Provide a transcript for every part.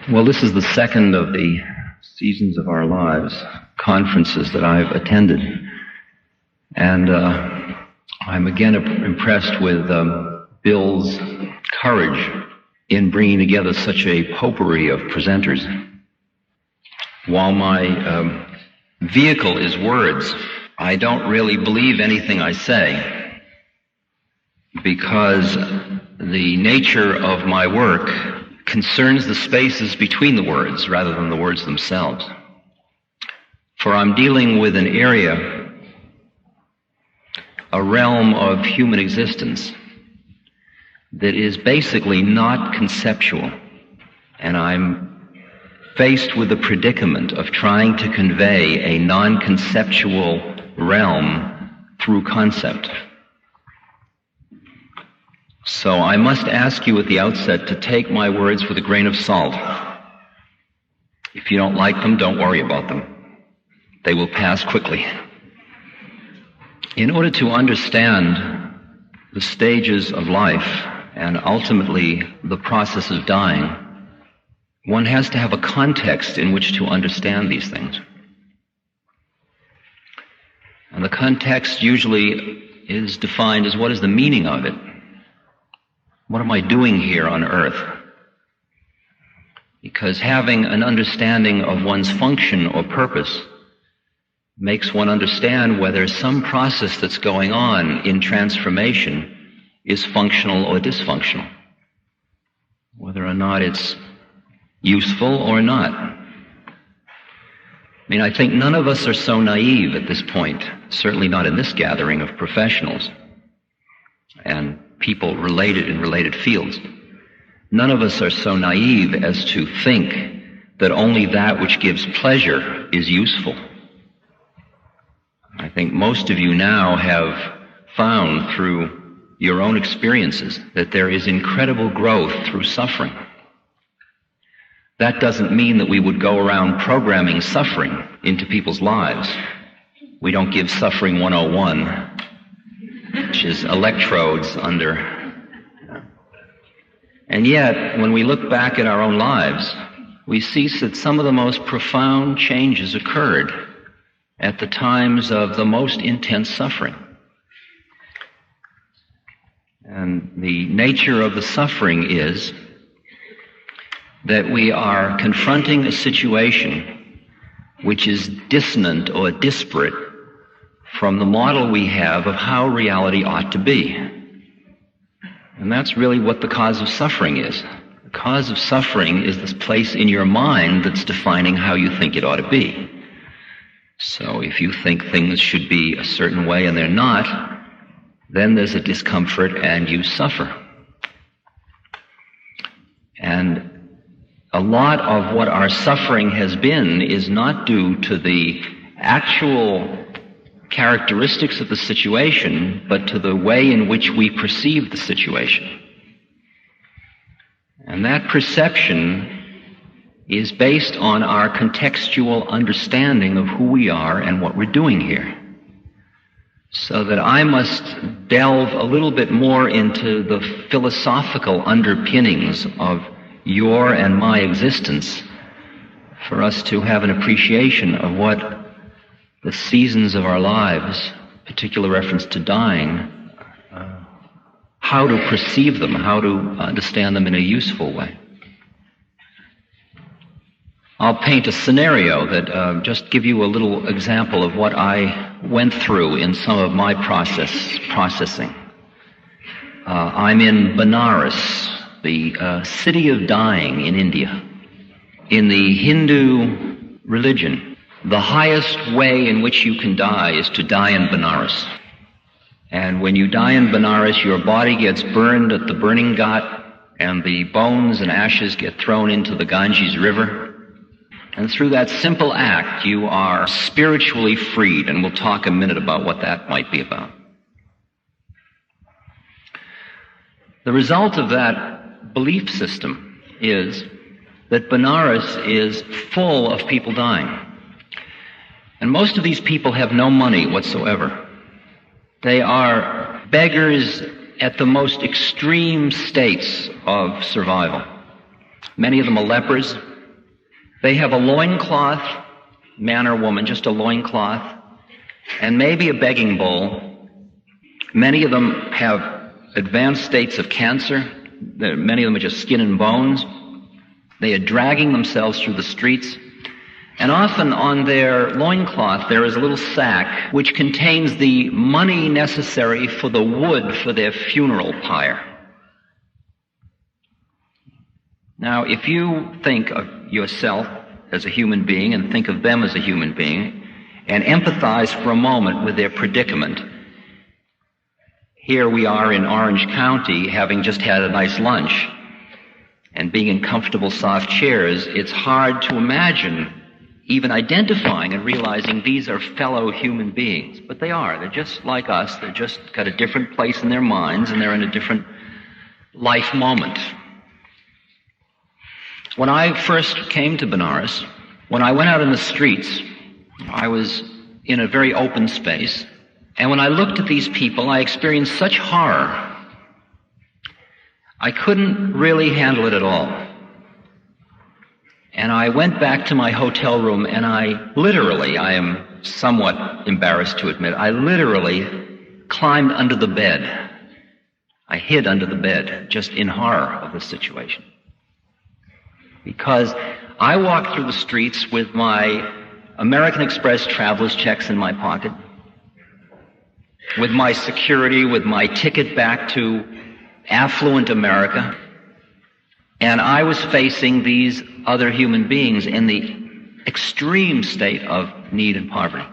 Well, this is the second of the Seasons of Our Lives conferences that I've attended. And I'm again impressed with Bill's courage in bringing together such a potpourri of presenters. While my vehicle is words, I don't really believe anything I say, because the nature of my work concerns the spaces between the words rather than the words themselves. For I'm dealing with an area, a realm of human existence that is basically not conceptual, and I'm faced with the predicament of trying to convey a non-conceptual realm through concept. So I must ask you at the outset to take my words with a grain of salt. If you don't like them, don't worry about them. They will pass quickly. In order to understand the stages of life and ultimately the process of dying, one has to have a context in which to understand these things. And the context usually is defined as what is the meaning of it? What am I doing here on earth? Because having an understanding of one's function or purpose makes one understand whether some process that's going on in transformation is functional or dysfunctional, whether or not it's useful or not. I mean, I think none of us are so naive at this point, certainly not in this gathering of professionals and people related in related fields. None of us are so naive as to think that only that which gives pleasure is useful. I think most of you now have found through your own experiences that there is incredible growth through suffering. That doesn't mean that we would go around programming suffering into people's lives. We don't give suffering 101, which is electrodes under. And yet, when we look back at our own lives, we see that some of the most profound changes occurred at the times of the most intense suffering. And the nature of the suffering is that we are confronting a situation which is dissonant or disparate from the model we have of how reality ought to be. And that's really what the cause of suffering is. The cause of suffering is this place in your mind that's defining how you think it ought to be. So if you think things should be a certain way and they're not, then there's a discomfort and you suffer. And a lot of what our suffering has been is not due to the actual characteristics of the situation, but to the way in which we perceive the situation. And that perception is based on our contextual understanding of who we are and what we're doing here. So that I must delve a little bit more into the philosophical underpinnings of your and my existence for us to have an appreciation of what the seasons of our lives, particular reference to dying, how to perceive them, how to understand them in a useful way. I'll paint a scenario that just give you a little example of what I went through in some of my processing. I'm in Benares, the city of dying in India. In the Hindu religion, the highest way in which you can die is to die in Benares. And when you die in Benares, your body gets burned at the burning ghat, and the bones and ashes get thrown into the Ganges River. And through that simple act, you are spiritually freed, and we'll talk a minute about what that might be about. The result of that belief system is that Benares is full of people dying. And most of these people have no money whatsoever. They are beggars at the most extreme states of survival. Many of them are lepers. They have a loincloth, man or woman, just a loincloth, and maybe a begging bowl. Many of them have advanced states of cancer. Many of them are just skin and bones. They are dragging themselves through the streets. And often on their loincloth there is a little sack which contains the money necessary for the wood for their funeral pyre. Now, if you think of yourself as a human being and think of them as a human being and empathize for a moment with their predicament, here we are in Orange County having just had a nice lunch and being in comfortable soft chairs, it's hard to imagine even identifying and realizing these are fellow human beings. But they are. They're just like us. They're just got a different place in their minds and they're in a different life moment. When I first came to Benares, when I went out in the streets, I was in a very open space, and when I looked at these people, I experienced such horror. I couldn't really handle it at all. And I went back to my hotel room, and I am somewhat embarrassed to admit, I literally climbed under the bed. I hid under the bed, just in horror of the situation. Because I walked through the streets with my American Express traveler's checks in my pocket, with my security, with my ticket back to affluent America, and I was facing these other human beings in the extreme state of need and poverty.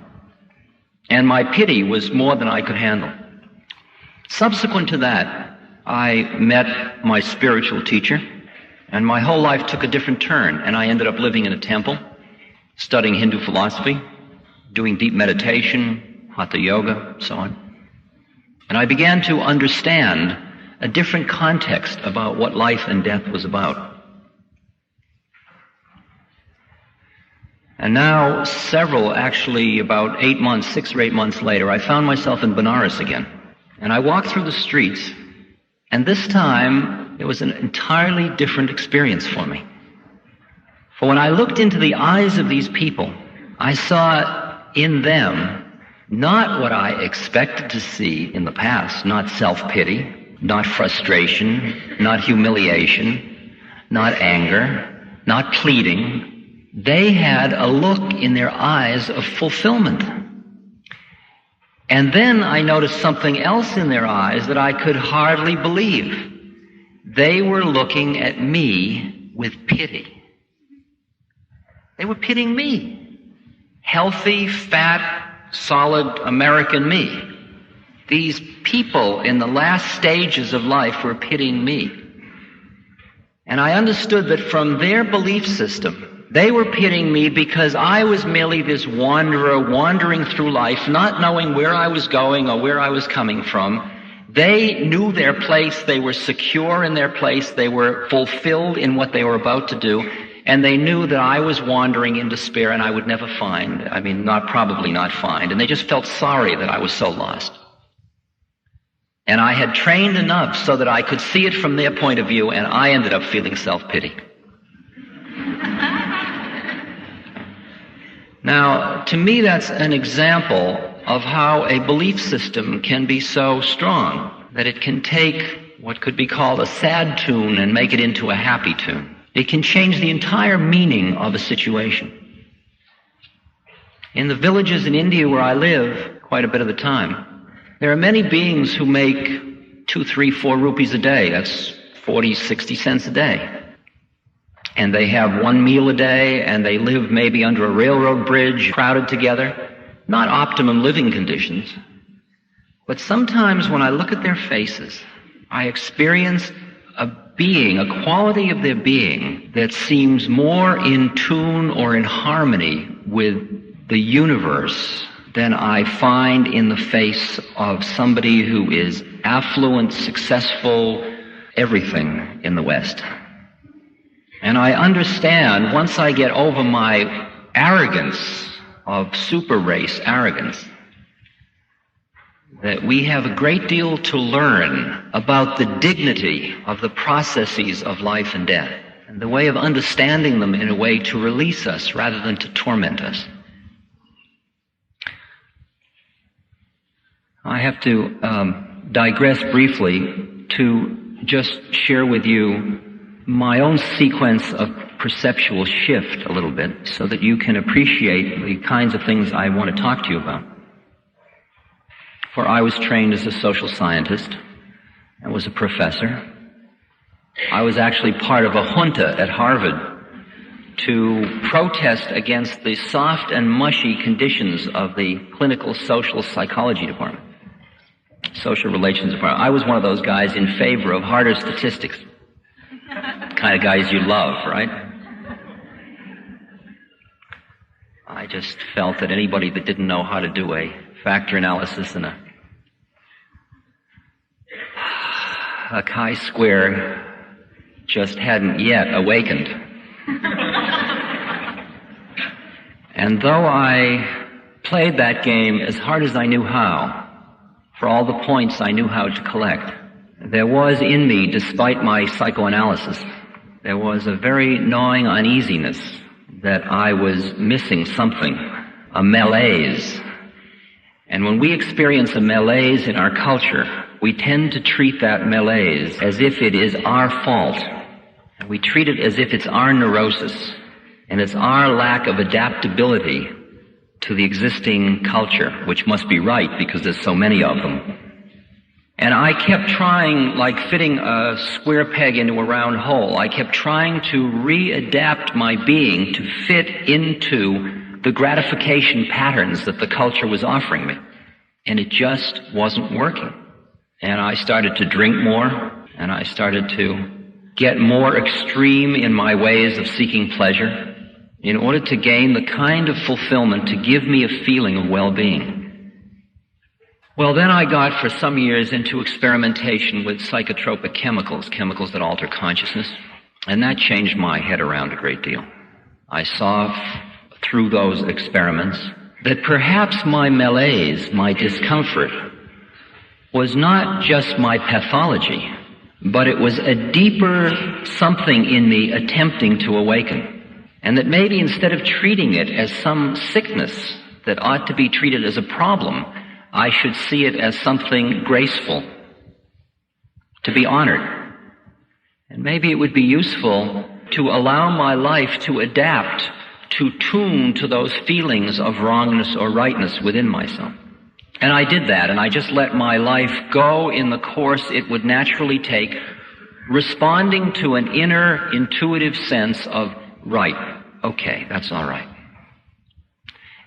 And my pity was more than I could handle. Subsequent to that, I met my spiritual teacher, and my whole life took a different turn, and I ended up living in a temple, studying Hindu philosophy, doing deep meditation, hatha yoga, so on. And I began to understand a different context about what life and death was about. And now, about 6 or 8 months later, I found myself in Benares again. And I walked through the streets, and this time, it was an entirely different experience for me. For when I looked into the eyes of these people, I saw in them not what I expected to see in the past, not self-pity, not frustration, not humiliation, not anger, not pleading. They had a look in their eyes of fulfillment. And then I noticed something else in their eyes that I could hardly believe. They were looking at me with pity. They were pitying me. Healthy, fat, solid American me. These people in the last stages of life were pitying me. And I understood that from their belief system, they were pitying me because I was merely this wanderer wandering through life, not knowing where I was going or where I was coming from. They knew their place, they were secure in their place, they were fulfilled in what they were about to do, and they knew that I was wandering in despair and I would never find, probably not find, and they just felt sorry that I was so lost. And I had trained enough so that I could see it from their point of view, and I ended up feeling self-pity. Now, to me, that's an example of how a belief system can be so strong that it can take what could be called a sad tune and make it into a happy tune. It can change the entire meaning of a situation. In the villages in India where I live quite a bit of the time, there are many beings who make 2, 3, 4 rupees a day. That's 40, 60 cents a day. And they have one meal a day, and they live maybe under a railroad bridge, crowded together. Not optimum living conditions. But sometimes when I look at their faces, I experience a being, a quality of their being that seems more in tune or in harmony with the universe than I find in the face of somebody who is affluent, successful, everything in the West. And I understand, once I get over my arrogance, of super race arrogance, that we have a great deal to learn about the dignity of the processes of life and death. and the way of understanding them in a way to release us rather than to torment us. I have to digress briefly to just share with you my own sequence of perceptual shift a little bit so that you can appreciate the kinds of things I want to talk to you about. For I was trained as a social scientist. I was a professor. I was actually part of a junta at Harvard to protest against the soft and mushy conditions of the clinical social psychology department, social relations department. I was one of those guys in favor of harder statistics. Kind of guys you love, right? I just felt that anybody that didn't know how to do a factor analysis and a chi-square just hadn't yet awakened. And though I played that game as hard as I knew how, for all the points I knew how to collect, there was in me, despite my psychoanalysis, there was a very gnawing uneasiness that I was missing something, a malaise. And when we experience a malaise in our culture, we tend to treat that malaise as if it is our fault. And we treat it as if it's our neurosis, and it's our lack of adaptability to the existing culture, which must be right because there's so many of them. And I kept trying, like fitting a square peg into a round hole, I kept trying to readapt my being to fit into the gratification patterns that the culture was offering me. And it just wasn't working. And I started to drink more, and I started to get more extreme in my ways of seeking pleasure in order to gain the kind of fulfillment to give me a feeling of well-being. Well, then I got for some years into experimentation with psychotropic chemicals, chemicals that alter consciousness, and that changed my head around a great deal. I saw through those experiments that perhaps my malaise, my discomfort, was not just my pathology, but it was a deeper something in me attempting to awaken. And that maybe instead of treating it as some sickness that ought to be treated as a problem, I should see it as something graceful, to be honored. And maybe it would be useful to allow my life to adapt, to tune to those feelings of wrongness or rightness within myself. And I did that, and I just let my life go in the course it would naturally take, responding to an inner intuitive sense of, right, okay, that's all right.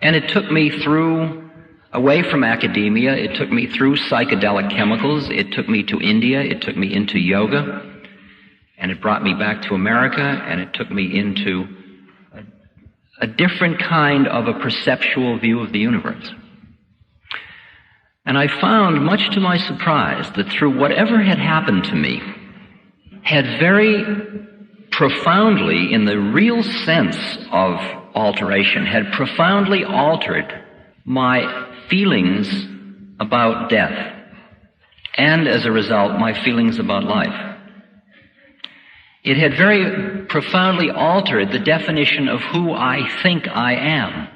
And it took me through, away from academia, it took me through psychedelic chemicals, it took me to India, it took me into yoga, and it brought me back to America, and it took me into a different kind of a perceptual view of the universe. And I found, much to my surprise, that through whatever had happened to me, had very profoundly, in the real sense of alteration, had profoundly altered my feelings about death, and as a result, my feelings about life. It had very profoundly altered the definition of who I think I am.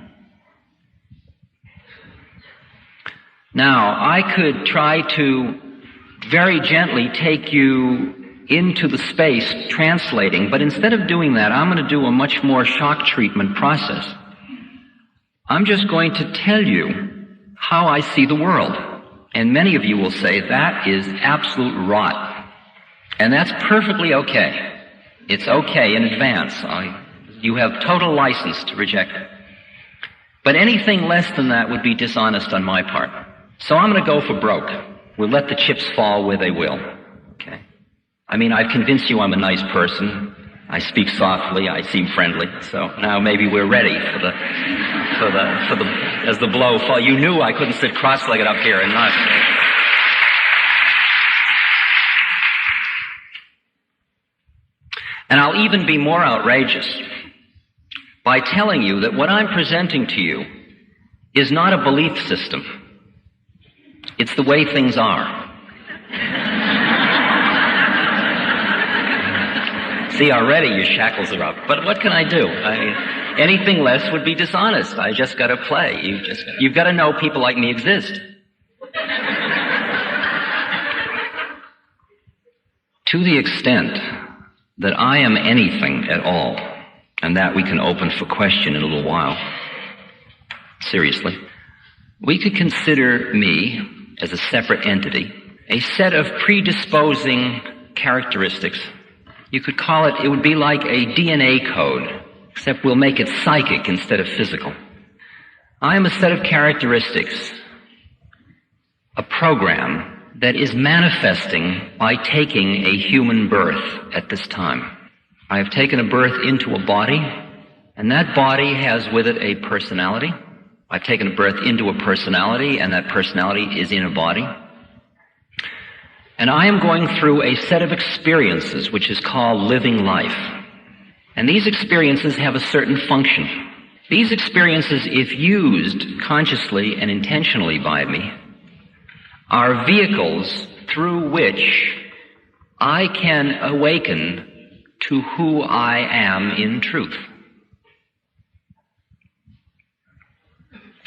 Now, I could try to very gently take you into the space translating, but instead of doing that, I'm going to do a much more shock treatment process. I'm just going to tell you how I see the world. And many of you will say, that is absolute rot. And that's perfectly okay. It's okay in advance. You have total license to reject it. But anything less than that would be dishonest on my part. So I'm going to go for broke. We'll let the chips fall where they will. Okay? I mean, I've convinced you I'm a nice person. I speak softly. I seem friendly. So now maybe we're ready for as the blow falls. You knew I couldn't sit cross-legged up here and not. And I'll even be more outrageous by telling you that what I'm presenting to you is not a belief system. It's the way things are. see already your shackles are up. But what can I do? Anything less would be dishonest. I just got to play. You've got to know people like me exist. To the extent that I am anything at all, and that we can open for question in a little while, seriously, we could consider me as a separate entity, a set of predisposing characteristics. You could call it would be like a DNA code, except we'll make it psychic instead of physical. I am a set of characteristics, a program that is manifesting by taking a human birth at this time. I have taken a birth into a body, and that body has with it a personality. I've taken a birth into a personality, and that personality is in a body. And I am going through a set of experiences which is called living life. And these experiences have a certain function. These experiences, if used consciously and intentionally by me, are vehicles through which I can awaken to who I am in truth.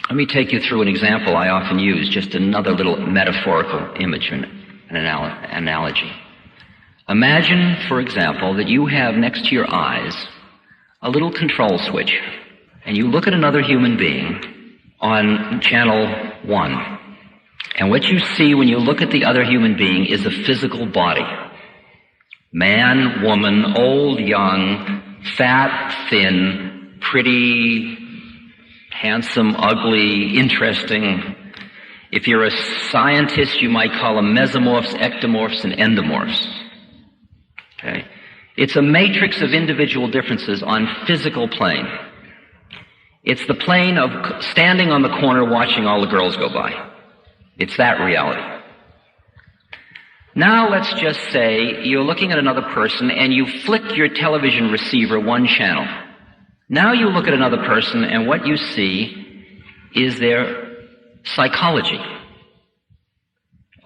Let me take you through an example I often use, just another little metaphorical image and an analogy. Imagine, for example, that you have next to your eyes a little control switch, and you look at another human being on channel 1. And what you see when you look at the other human being is a physical body. Man, woman, old, young, fat, thin, pretty, handsome, ugly, interesting. If you're a scientist, you might call them mesomorphs, ectomorphs, and endomorphs. Okay? It's a matrix of individual differences on physical plane. It's the plane of standing on the corner watching all the girls go by. It's that reality. Now let's just say you're looking at another person and you flick your television receiver one channel. Now you look at another person and what you see is their psychology.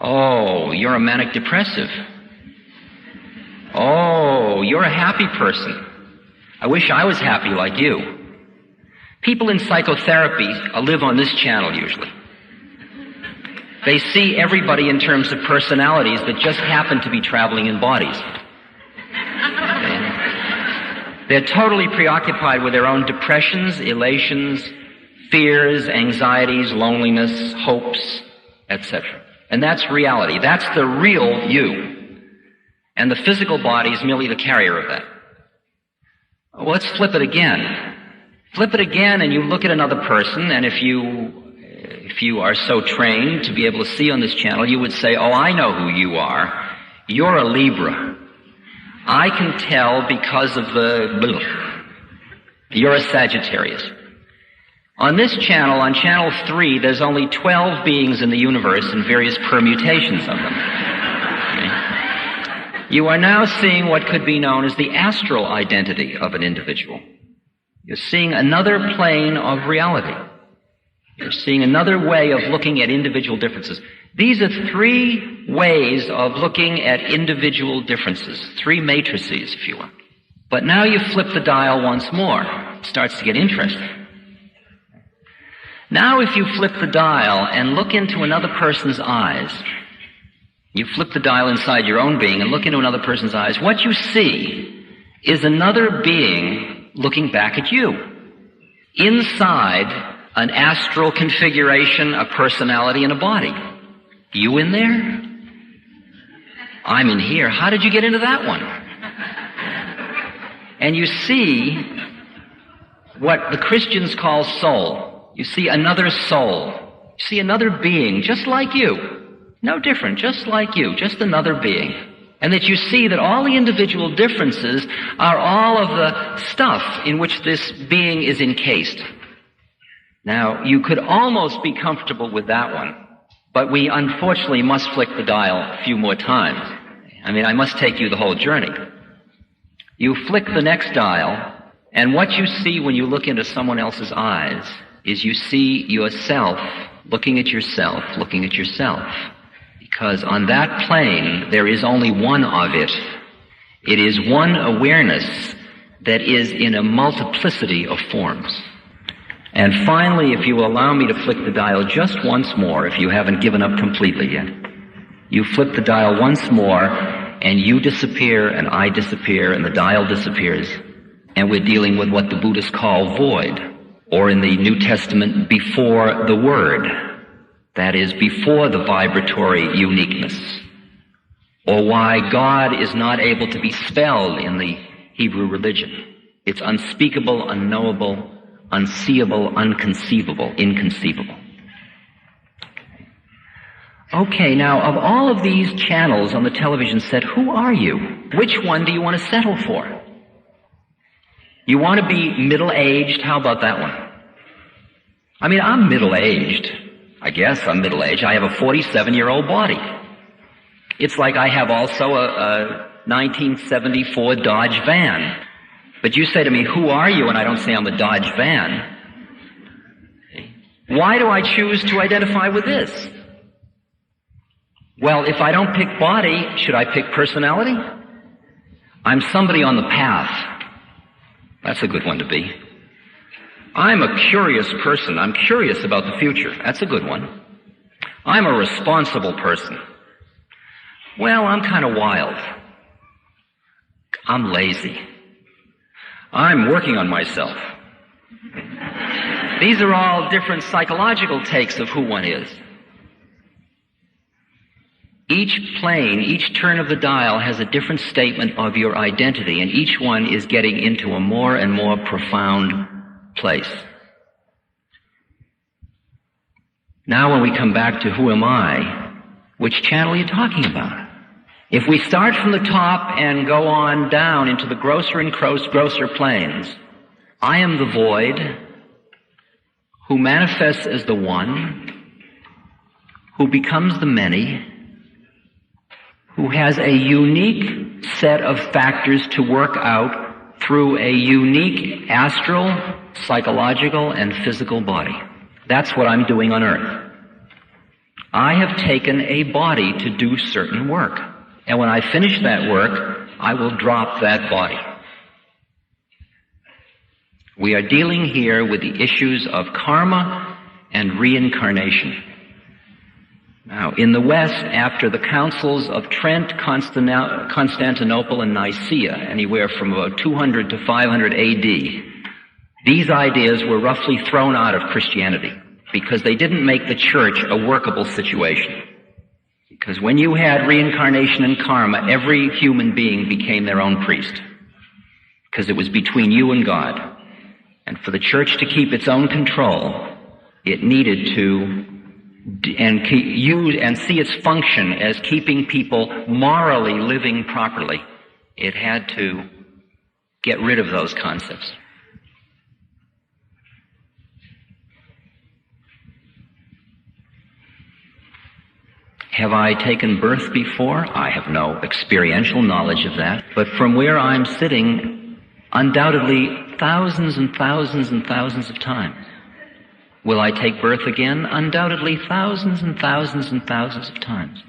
Oh, you're a manic depressive. Oh, you're a happy person. I wish I was happy like you. People in psychotherapy live on this channel usually. They see everybody in terms of personalities that just happen to be traveling in bodies. They're totally preoccupied with their own depressions, elations, fears, anxieties, loneliness, hopes, etc. And that's reality. That's the real you. And the physical body is merely the carrier of that. Well, let's flip it again. Flip it again and you look at another person, and if you are so trained to be able to see on this channel, you would say, oh, I know who you are. You're a Libra. I can tell because of you're a Sagittarius. On this channel, on channel 3, there's only 12 beings in the universe and various permutations of them. Okay? You are now seeing what could be known as the astral identity of an individual. You're seeing another plane of reality. You're seeing another way of looking at individual differences. These are 3 ways of looking at individual differences, 3 matrices, if you will. But now you flip the dial once more. It starts to get interesting. Now if you flip the dial and look into another person's eyes, you flip the dial inside your own being and look into another person's eyes, what you see is another being looking back at you. Inside an astral configuration, a personality, and a body. You in there? I'm in here. How did you get into that one? And you see what the Christians call soul. You see another soul. You see another being just like you. No different, just like you, just another being. And that you see that all the individual differences are all of the stuff in which this being is encased. Now, you could almost be comfortable with that one, but we unfortunately must flick the dial a few more times. I mean, I must take you the whole journey. You flick the next dial, and what you see when you look into someone else's eyes is you see yourself looking at yourself, looking at yourself. Because on that plane, there is only one of it. It is one awareness that is in a multiplicity of forms. And finally, if you will allow me to flick the dial just once more, if you haven't given up completely yet, you flip the dial once more, and you disappear, and I disappear, and the dial disappears, and we're dealing with what the Buddhists call void, or in the New Testament, before the word. That is, before the vibratory uniqueness, or why God is not able to be spelled in the Hebrew religion. It's unspeakable, unknowable, unseeable, unconceivable, inconceivable. Okay, now, of all of these channels on the television set, who are you? Which one do you want to settle for? You want to be middle-aged? How about that one? I mean, I'm middle-aged. I guess I'm middle-aged. I have a 47-year-old body. It's like I have also a 1974 Dodge van. But you say to me, who are you? And I don't say I'm a Dodge van. Why do I choose to identify with this? Well, if I don't pick body, should I pick personality? I'm somebody on the path. That's a good one to be. I'm a curious person. I'm curious about the future. That's a good one. I'm a responsible person. Well, I'm kind of wild. I'm lazy. I'm working on myself. These are all different psychological takes of who one is. Each plane, each turn of the dial has a different statement of your identity, and each one is getting into a more and more profound place. Now when we come back to who am I, which channel are you talking about? If we start from the top and go on down into the grosser and grosser planes, I am the void who manifests as the one, who becomes the many, who has a unique set of factors to work out through a unique astral, psychological, and physical body. That's what I'm doing on earth. I have taken a body to do certain work. And when I finish that work, I will drop that body. We are dealing here with the issues of karma and reincarnation. Now, in the West, after the councils of Trent, Constantinople, and Nicaea, anywhere from about 200 to 500 AD, these ideas were roughly thrown out of Christianity because they didn't make the church a workable situation. Because when you had reincarnation and karma, every human being became their own priest. Because it was between you and God. And for the church to keep its own control, it needed to use and see its function as keeping people morally living properly. It had to get rid of those concepts. Have I taken birth before? I have no experiential knowledge of that. But from where I'm sitting, undoubtedly thousands and thousands and thousands of times. Will I take birth again? Undoubtedly thousands and thousands and thousands of times.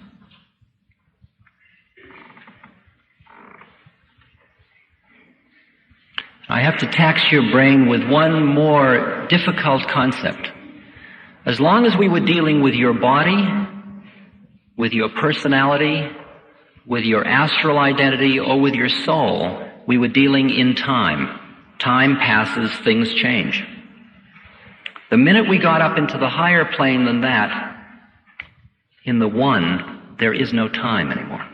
I have to tax your brain with one more difficult concept. As long as we were dealing with your body, with your personality, with your astral identity, or with your soul, we were dealing in time. Time passes, things change. The minute we got up into the higher plane than that, in the one, there is no time anymore.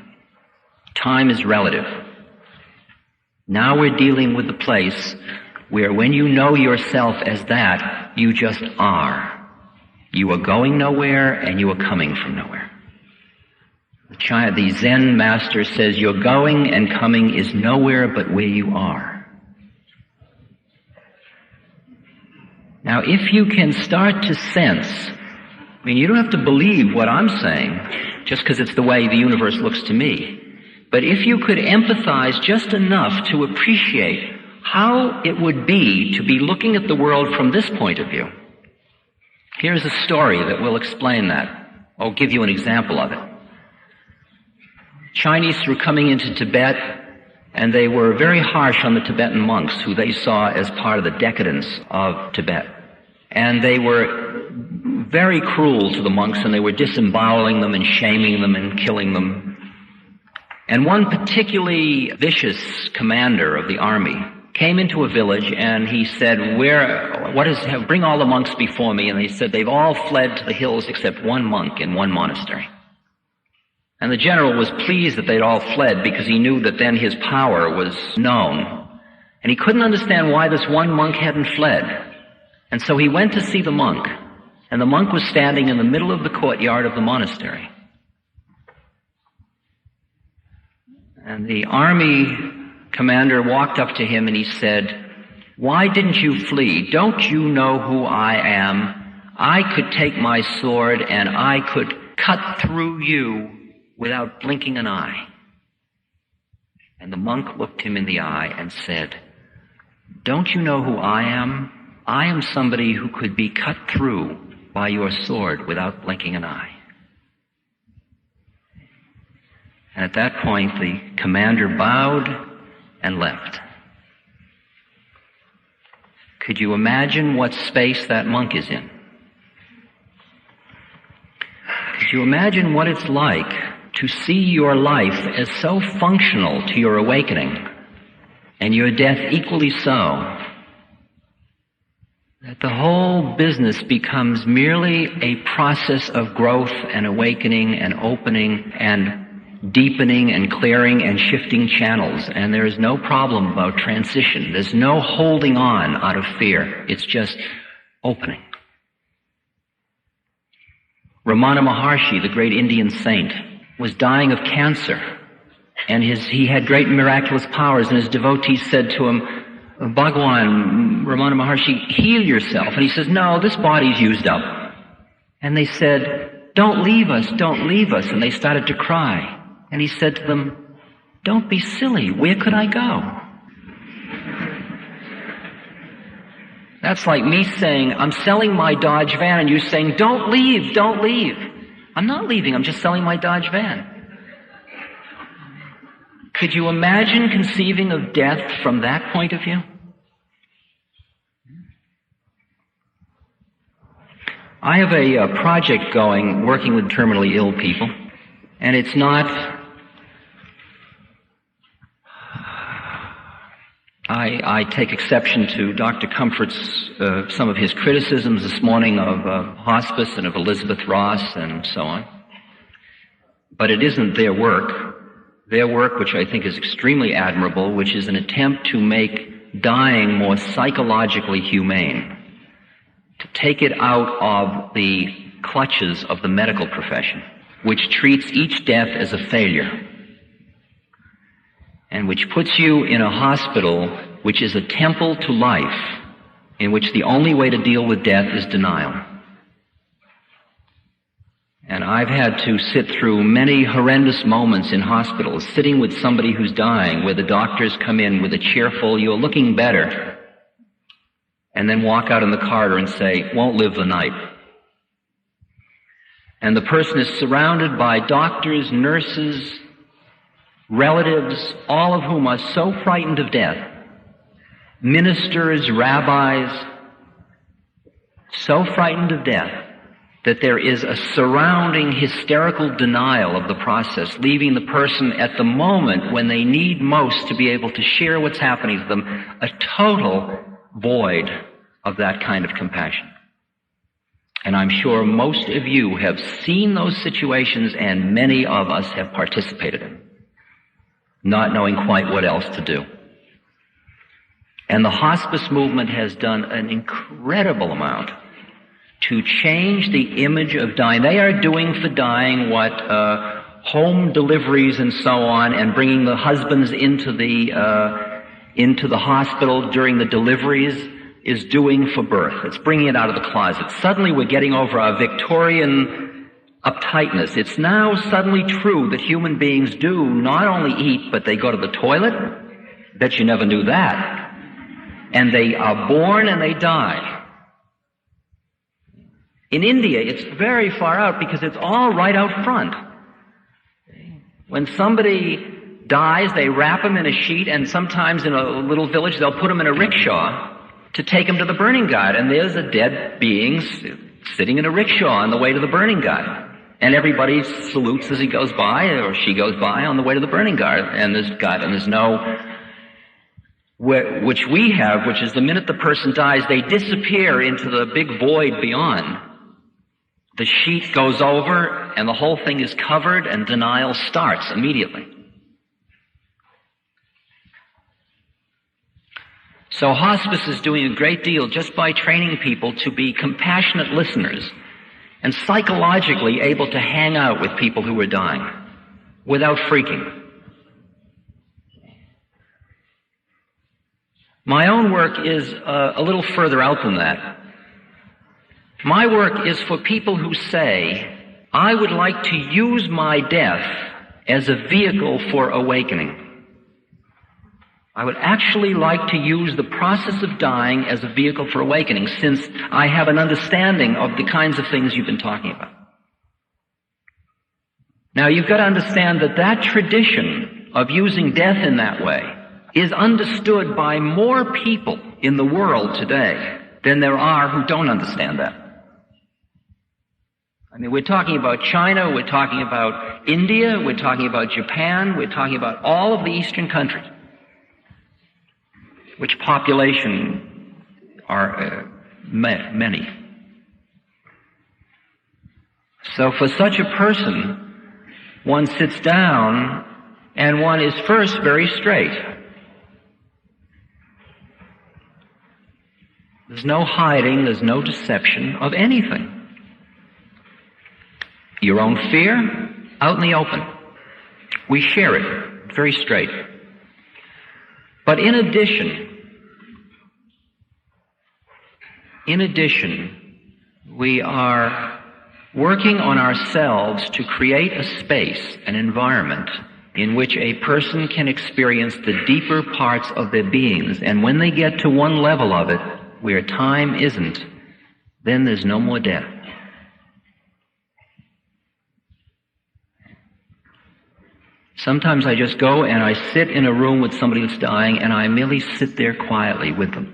Time is relative. Now we're dealing with the place where when you know yourself as that, you just are. You are going nowhere and you are coming from nowhere. The Zen master says your going and coming is nowhere but where you are. Now, if you can start to sense, I mean, you don't have to believe what I'm saying just because it's the way the universe looks to me, but if you could empathize just enough to appreciate how it would be to be looking at the world from this point of view. Here's a story that will explain that. I'll give you an example of it. Chinese were coming into Tibet And they were very harsh on the Tibetan monks, who they saw as part of the decadence of Tibet. And they were very cruel to the monks, and they were disemboweling them and shaming them and killing them. And one particularly vicious commander of the army came into a village, and he said, bring all the monks before me. And they said, they've all fled to the hills except one monk in one monastery. And the general was pleased that they'd all fled, because he knew that then his power was known. And he couldn't understand why this one monk hadn't fled. And so he went to see the monk, and the monk was standing in the middle of the courtyard of the monastery. And the army commander walked up to him and he said, "Why didn't you flee? Don't you know who I am? I could take my sword and I could cut through you without blinking an eye." And the monk looked him in the eye and said, "Don't you know who I am? I am somebody who could be cut through by your sword without blinking an eye." And at that point, the commander bowed and left. Could you imagine what space that monk is in? Could you imagine what it's like to see your life as so functional to your awakening, and your death equally so, that the whole business becomes merely a process of growth and awakening and opening and deepening and clearing and shifting channels, and there is no problem about transition. There's no holding on out of fear. It's just opening. Ramana Maharshi, the great Indian saint, was dying of cancer, and he had great miraculous powers, and his devotees said to him, "Bhagwan, Ramana Maharshi, heal yourself." And he says, "No, this body's used up." And they said, don't leave us," and they started to cry. And he said to them, "Don't be silly. Where could I go?" That's like me saying, "I'm selling my Dodge van," and you saying, don't leave. I'm not leaving, I'm just selling my Dodge van. Could you imagine conceiving of death from that point of view? I have a project going, working with terminally ill people, and it's not... I take exception to Dr. Comfort's, some of his criticisms this morning of hospice and of Elizabeth Ross and so on. But it isn't their work. Their work, which I think is extremely admirable, which is an attempt to make dying more psychologically humane, to take it out of the clutches of the medical profession, which treats each death as a failure, and which puts you in a hospital which is a temple to life, in which the only way to deal with death is denial. And I've had to sit through many horrendous moments in hospitals, sitting with somebody who's dying, where the doctors come in with a cheerful, "You're looking better," and then walk out in the corridor and say, "Won't live the night." And the person is surrounded by doctors, nurses, relatives, all of whom are so frightened of death, ministers, rabbis, so frightened of death that there is a surrounding hysterical denial of the process, leaving the person at the moment when they need most to be able to share what's happening to them, a total void of that kind of compassion. And I'm sure most of you have seen those situations, and many of us have participated in, not knowing quite what else to do. And the hospice movement has done an incredible amount to change the image of dying. They are doing for dying what home deliveries and so on, and bringing the husbands into the hospital during the deliveries is doing for birth. It's bringing it out of the closet. Suddenly we're getting over our Victorian uptightness. It's now suddenly true that human beings do not only eat, but they go to the toilet. Bet you never knew that. And they are born and they die. In India, it's very far out because it's all right out front. When somebody dies, they wrap him in a sheet, and sometimes in a little village they'll put him in a rickshaw to take him to the burning guard. And there's a dead being sitting in a rickshaw on the way to the burning guard. And everybody salutes as he goes by, or she goes by, on the way to the burning guard. And there's no, which we have, which is the minute the person dies, they disappear into the big void beyond. The sheet goes over, and the whole thing is covered, and denial starts immediately. So hospice is doing a great deal just by training people to be compassionate listeners and psychologically able to hang out with people who are dying without freaking. My own work is a little further out than that. My work is for people who say, I would like to use my death as a vehicle for awakening. I would actually like to use the process of dying as a vehicle for awakening, since I have an understanding of the kinds of things you've been talking about. Now, you've got to understand that that tradition of using death in that way is understood by more people in the world today than there are who don't understand that. I mean, we're talking about China, we're talking about India, we're talking about Japan, we're talking about all of the Eastern countries, which population are many. So for such a person, one sits down and one is first very straight. There's no hiding, there's no deception of anything. Your own fear, out in the open. We share it, very straight. But in addition, we are working on ourselves to create a space, an environment, in which a person can experience the deeper parts of their beings. And when they get to one level of it, where time isn't, then there's no more death. Sometimes I just go and I sit in a room with somebody that's dying, and I merely sit there quietly with them.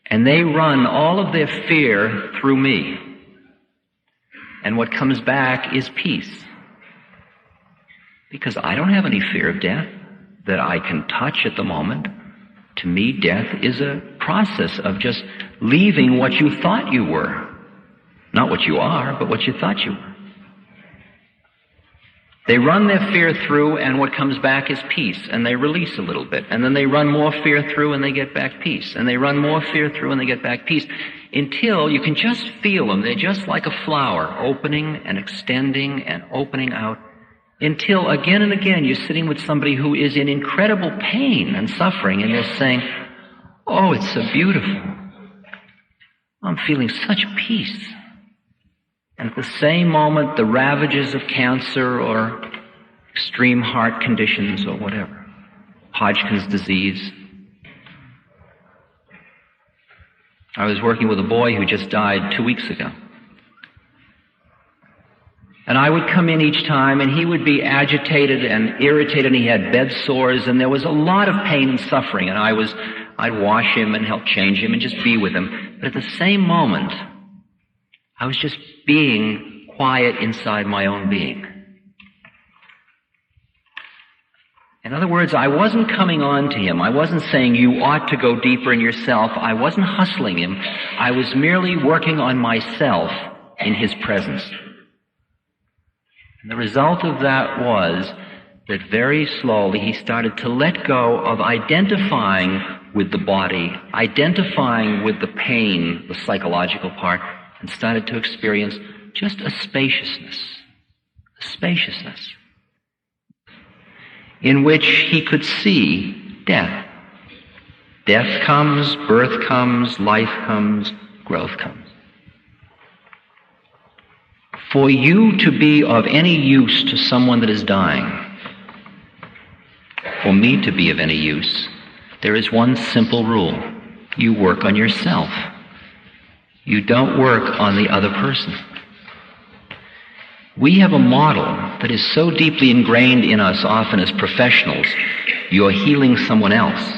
And they run all of their fear through me. And what comes back is peace. Because I don't have any fear of death that I can touch at the moment. To me, death is a process of just leaving what you thought you were. Not what you are, but what you thought you were. They run their fear through, and what comes back is peace, and they release a little bit. And then they run more fear through, and they get back peace. And they run more fear through, and they get back peace. Until you can just feel them. They're just like a flower, opening and extending and opening out. Until again and again you're sitting with somebody who is in incredible pain and suffering, and they're saying, oh, it's so beautiful. I'm feeling such peace. And at the same moment, the ravages of cancer or extreme heart conditions or whatever, Hodgkin's disease. I was working with a boy who just died 2 weeks ago. And I would come in each time, and he would be agitated and irritated, and he had bed sores, and there was a lot of pain and suffering, and I'd wash him and help change him and just be with him. But at the same moment, I was just being quiet inside my own being. In other words, I wasn't coming on to him. I wasn't saying you ought to go deeper in yourself. I wasn't hustling him. I was merely working on myself in his presence. And the result of that was that very slowly he started to let go of identifying with the body, identifying with the pain, the psychological part, and started to experience just a spaciousness in which he could see death. Death comes, birth comes, life comes, growth comes. For you to be of any use to someone that is dying, for me to be of any use, there is one simple rule. You work on yourself. You don't work on the other person. We have a model that is so deeply ingrained in us often as professionals. You're healing someone else.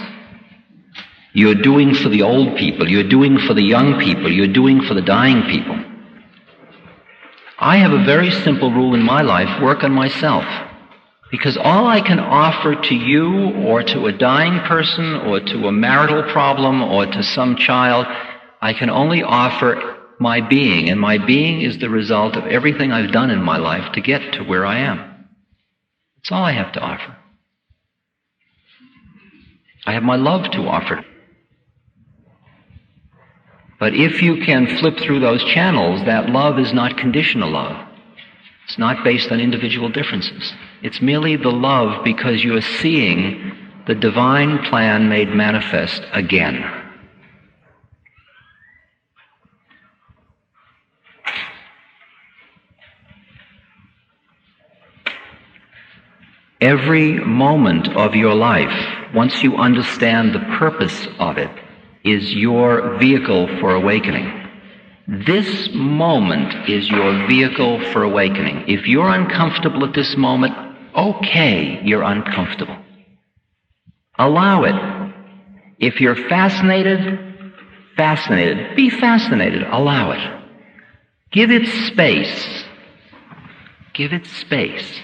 You're doing for the old people. You're doing for the young people. You're doing for the dying people. I have a very simple rule in my life: work on myself. Because all I can offer to you or to a dying person or to a marital problem or to some child, I can only offer my being, and my being is the result of everything I've done in my life to get to where I am. That's all I have to offer. I have my love to offer. But if you can flip through those channels, that love is not conditional love. It's not based on individual differences. It's merely the love because you are seeing the divine plan made manifest again. Every moment of your life, once you understand the purpose of it, is your vehicle for awakening. This moment is your vehicle for awakening. If you're uncomfortable at this moment, okay, you're uncomfortable. Allow it. If you're fascinated, be fascinated. Allow it. Give it space. Give it space.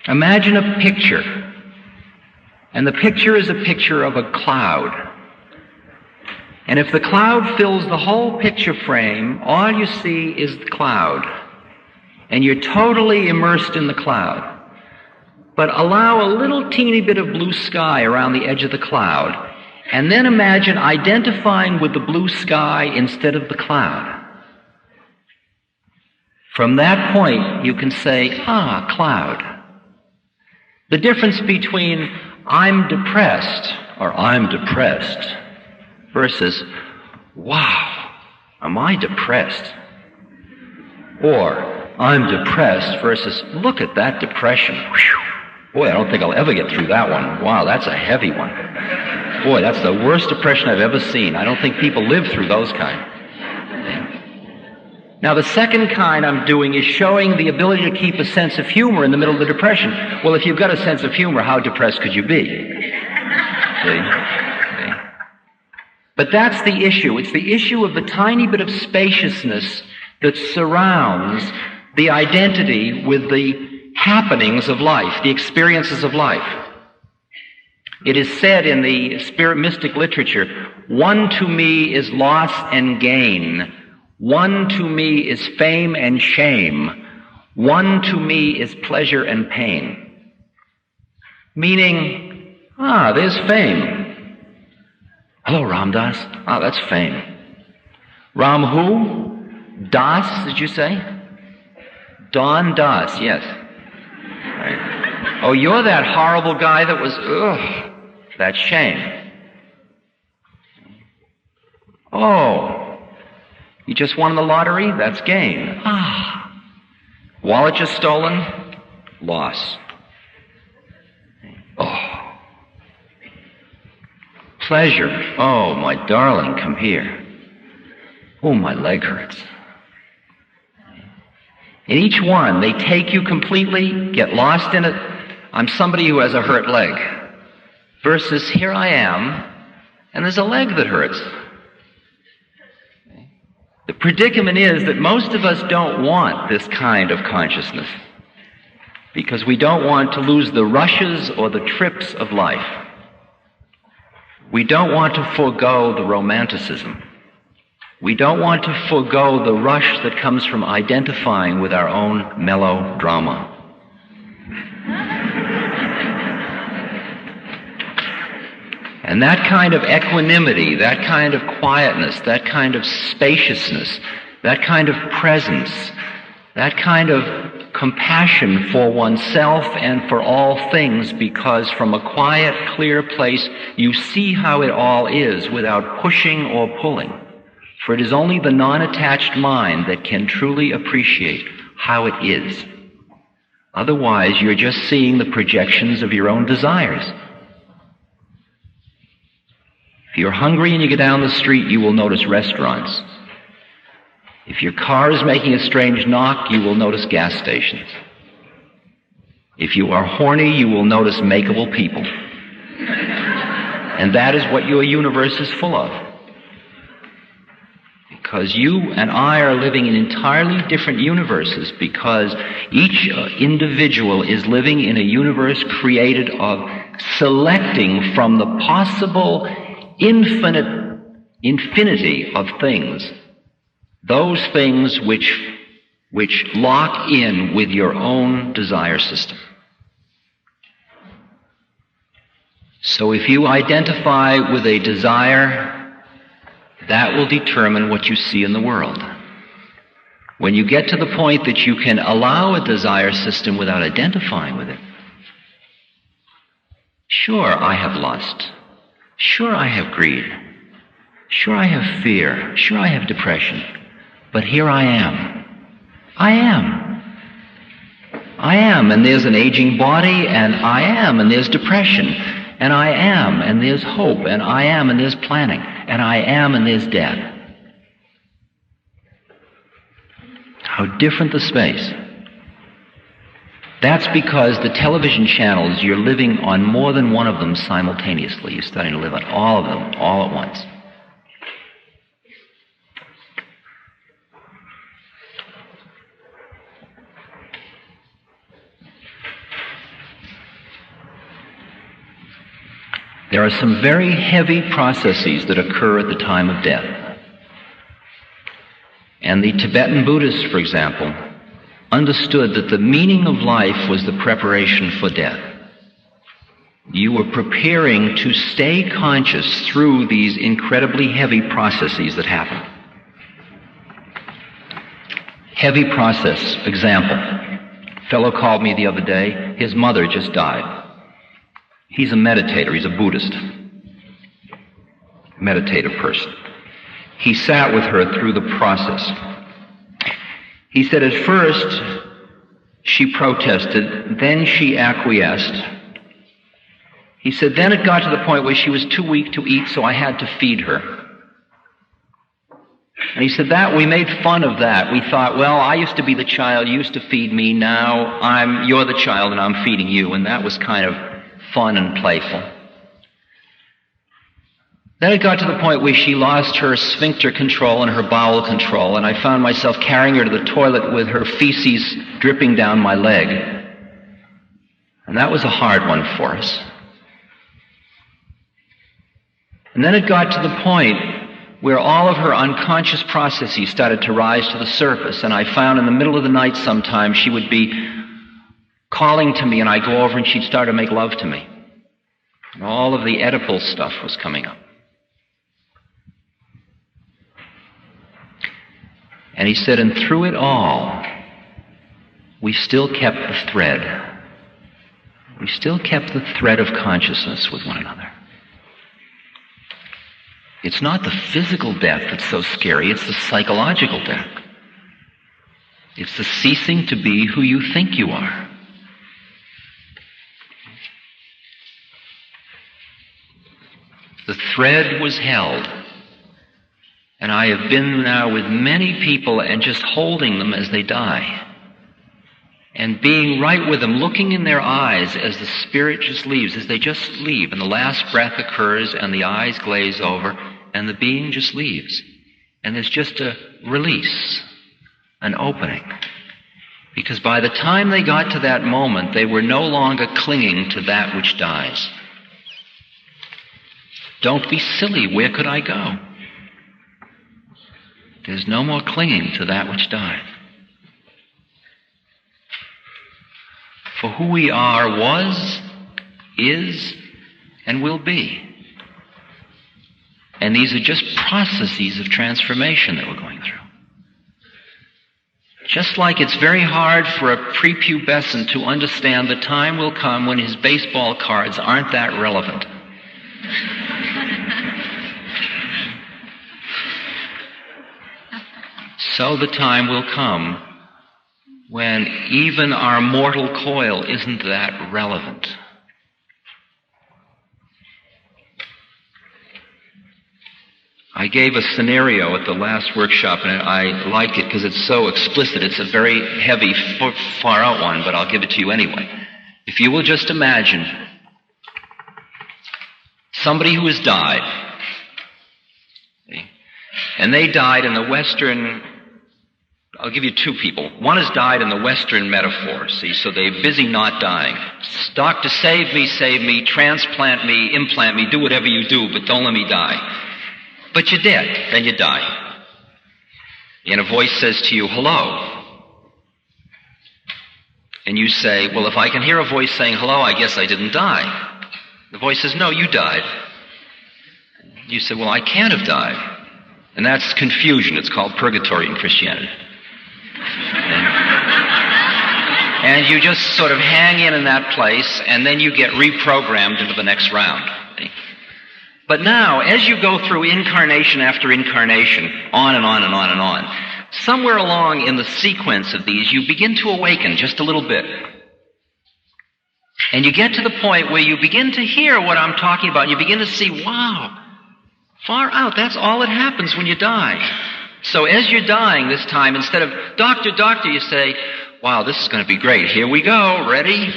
Imagine a picture, and the picture is a picture of a cloud. And if the cloud fills the whole picture frame, all you see is the cloud. And you're totally immersed in the cloud. But allow a little teeny bit of blue sky around the edge of the cloud, and then imagine identifying with the blue sky instead of the cloud. From that point, you can say, cloud. The difference between I'm depressed or I'm depressed versus, wow, am I depressed? Or I'm depressed versus, look at that depression. Whew. Boy, I don't think I'll ever get through that one. Wow, that's a heavy one. Boy, that's the worst depression I've ever seen. I don't think people live through those kind. Now, the second kind I'm doing is showing the ability to keep a sense of humor in the middle of the depression. Well, if you've got a sense of humor, how depressed could you be? See? But that's the issue. It's the issue of the tiny bit of spaciousness that surrounds the identity with the happenings of life, the experiences of life. It is said in the spirit mystic literature, one to me is loss and gain. One to me is fame and shame. One to me is pleasure and pain. Meaning, there's fame. Hello, Ram Das. That's fame. Ram who? Das, did you say? Don Das, yes. Right. Oh, you're that horrible guy that was, that's shame. Oh, you just won the lottery? That's gain. Wallet just stolen? Loss. Oh. Pleasure. Oh, my darling, come here. Oh, my leg hurts. In each one, they take you completely, get lost in it. I'm somebody who has a hurt leg. Versus, here I am, and there's a leg that hurts. The predicament is that most of us don't want this kind of consciousness because we don't want to lose the rushes or the trips of life. We don't want to forego the romanticism. We don't want to forego the rush that comes from identifying with our own melodrama. And that kind of equanimity, that kind of quietness, that kind of spaciousness, that kind of presence, that kind of compassion for oneself and for all things, because from a quiet, clear place you see how it all is without pushing or pulling. For it is only the non-attached mind that can truly appreciate how it is. Otherwise, you're just seeing the projections of your own desires. If you're hungry and you get down the street, you will notice restaurants. If your car is making a strange knock, you will notice gas stations. If you are horny, you will notice makeable people. And that is what your universe is full of. Because you and I are living in entirely different universes, because each individual is living in a universe created of selecting from the possible infinity of things, those things which lock in with your own desire system. So if you identify with a desire, that will determine what you see in the world. When you get to the point that you can allow a desire system without identifying with it, sure, I have lust. Sure, I have greed. Sure, I have fear. Sure, I have depression. But here I am. I am, and there's an aging body, and I am, and there's depression. And I am, and there's hope, and I am, and there's planning, and I am, and there's death. How different the space. That's because the television channels, you're living on more than one of them simultaneously. You're starting to live on all of them, all at once. There are some very heavy processes that occur at the time of death. And the Tibetan Buddhists, for example, understood that the meaning of life was the preparation for death. You were preparing to stay conscious through these incredibly heavy processes that happen. Heavy process, example. A fellow called me the other day, his mother just died. He's a meditator, he's a Buddhist, meditative person. He sat with her through the process. He said at first she protested, then she acquiesced. He said then it got to the point where she was too weak to eat, so I had to feed her. And he said that we made fun of that. We thought, well, I used to be the child, you used to feed me, now you're the child and I'm feeding you. And that was kind of fun and playful. Then it got to the point where she lost her sphincter control and her bowel control, and I found myself carrying her to the toilet with her feces dripping down my leg. And that was a hard one for us. And then it got to the point where all of her unconscious processes started to rise to the surface, and I found in the middle of the night sometimes she would be calling to me, and I'd go over and she'd start to make love to me. And all of the Oedipal stuff was coming up. And he said, and through it all, we still kept the thread. We still kept the thread of consciousness with one another. It's not the physical death that's so scary, it's the psychological death. It's the ceasing to be who you think you are. The thread was held. And I have been now with many people and just holding them as they die. And being right with them, looking in their eyes as the spirit just leaves, as they just leave. And the last breath occurs and the eyes glaze over and the being just leaves. And there's just a release, an opening. Because by the time they got to that moment, they were no longer clinging to that which dies. Don't be silly. Where could I go? There's no more clinging to that which died. For who we are was, is, and will be. And these are just processes of transformation that we're going through. Just like it's very hard for a prepubescent to understand the time will come when his baseball cards aren't that relevant. So the time will come when even our mortal coil isn't that relevant. I gave a scenario at the last workshop, and I like it because it's so explicit. It's a very heavy, far out one, but I'll give it to you anyway. If you will just imagine somebody who has died, and they died in the Western, I'll give you two people. One has died in the Western metaphor, see, so they're busy not dying. Doctor, save me, transplant me, implant me, do whatever you do, but don't let me die. But you're dead, then you die. And a voice says to you, hello. And you say, well, if I can hear a voice saying hello, I guess I didn't die. The voice says, no, you died. You say, well, I can't have died. And that's confusion. It's called purgatory in Christianity. And you just sort of hang in that place, and then you get reprogrammed into the next round. But now, as you go through incarnation after incarnation, on and on and on and on, somewhere along in the sequence of these, you begin to awaken just a little bit. And you get to the point where you begin to hear what I'm talking about, and you begin to see, wow, far out, that's all that happens when you die. So as you're dying this time, instead of, doctor, you say, wow, this is going to be great. Here we go. Ready?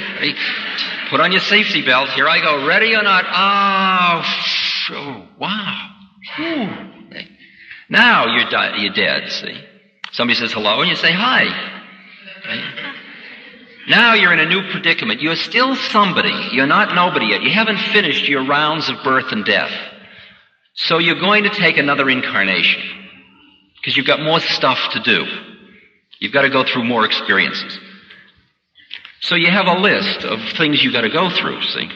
Put on your safety belt. Here I go. Ready or not? Oh, wow. Whew. Now you're dead, see. Somebody says hello, and you say hi. Right? Now you're in a new predicament. You're still somebody. You're not nobody yet. You haven't finished your rounds of birth and death. So you're going to take another incarnation because you've got more stuff to do. You've got to go through more experiences. So you have a list of things you've got to go through, see.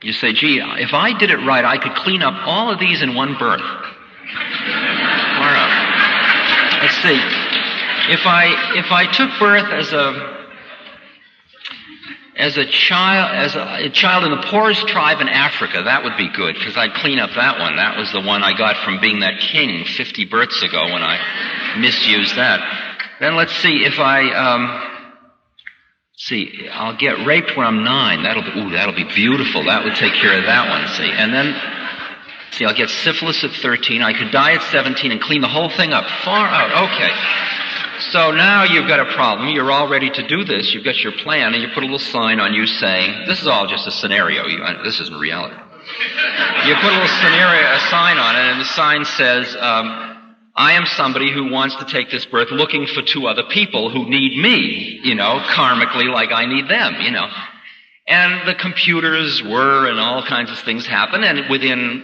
You say, gee, if I did it right, I could clean up all of these in one birth. Far out. Let's see. If I took birth as a child in the poorest tribe in Africa, that would be good, because I'd clean up that one. That was the one I got from being that king 50 births ago when I misused that. Then let's see, if I'll get raped when I'm 9. That'll be beautiful. That would take care of that one, see. And then, I'll get syphilis at 13. I could die at 17 and clean the whole thing up. Far out. Okay. So now you've got a problem. You're all ready to do this. You've got your plan, and you put a little sign on you saying, this is all just a scenario. This isn't reality. You put a sign on it, and the sign says, I am somebody who wants to take this birth looking for two other people who need me, karmically like I need them, And the computers whir and all kinds of things happen, and within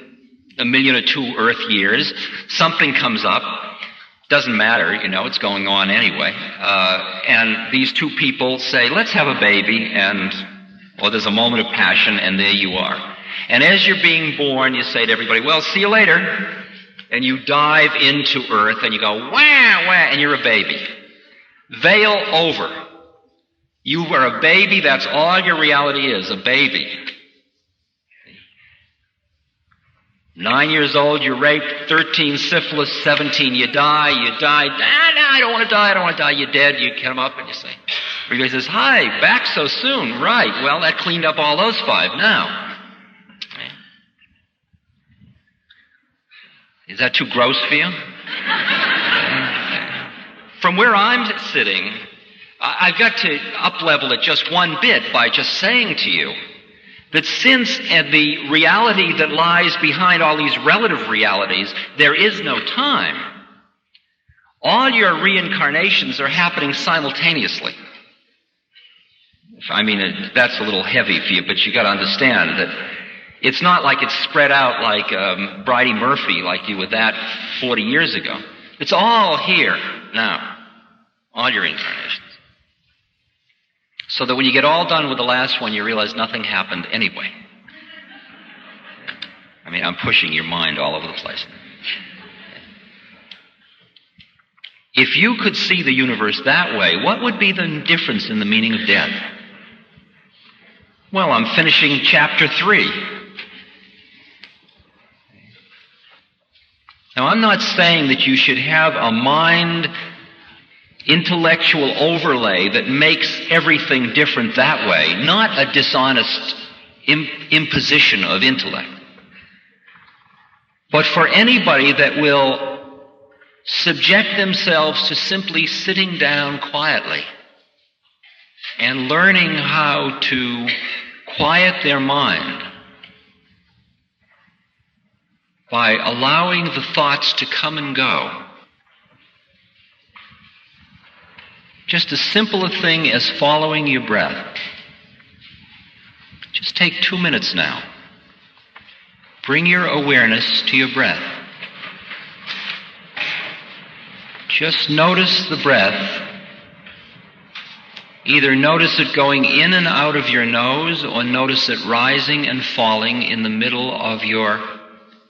1 million or 2 Earth years, something comes up. Doesn't matter, it's going on anyway. And these two people say, let's have a baby, or there's a moment of passion, and there you are. And as you're being born, you say to everybody, well, see you later. And you dive into Earth, and you go, wah, wah, and you're a baby. Veil over. You are a baby, that's all your reality is, a baby. 9 years old, you're raped. 13, syphilis. 17, you die. No, I don't want to die. You're dead. You come up and you say, everybody says, hi, back so soon. Right, well, that cleaned up all those 5 now. Is that too gross for you? From where I'm sitting, I've got to up-level it just one bit by just saying to you that since the reality that lies behind all these relative realities, there is no time, all your reincarnations are happening simultaneously. I mean, that's a little heavy for you, but you got to understand that it's not like it's spread out like Bridie Murphy, like you with that 40 years ago. It's all here now, all your incarnations. So that when you get all done with the last one, you realize nothing happened anyway. I mean, I'm pushing your mind all over the place. If you could see the universe that way, what would be the difference in the meaning of death? Well, I'm finishing chapter 3. Now, I'm not saying that you should have a mind intellectual overlay that makes everything different that way, not a dishonest imposition of intellect. But for anybody that will subject themselves to simply sitting down quietly and learning how to quiet their mind by allowing the thoughts to come and go, just as simple a thing as following your breath. Just take 2 minutes now. Bring your awareness to your breath. Just notice the breath. Either notice it going in and out of your nose, or notice it rising and falling in the middle of your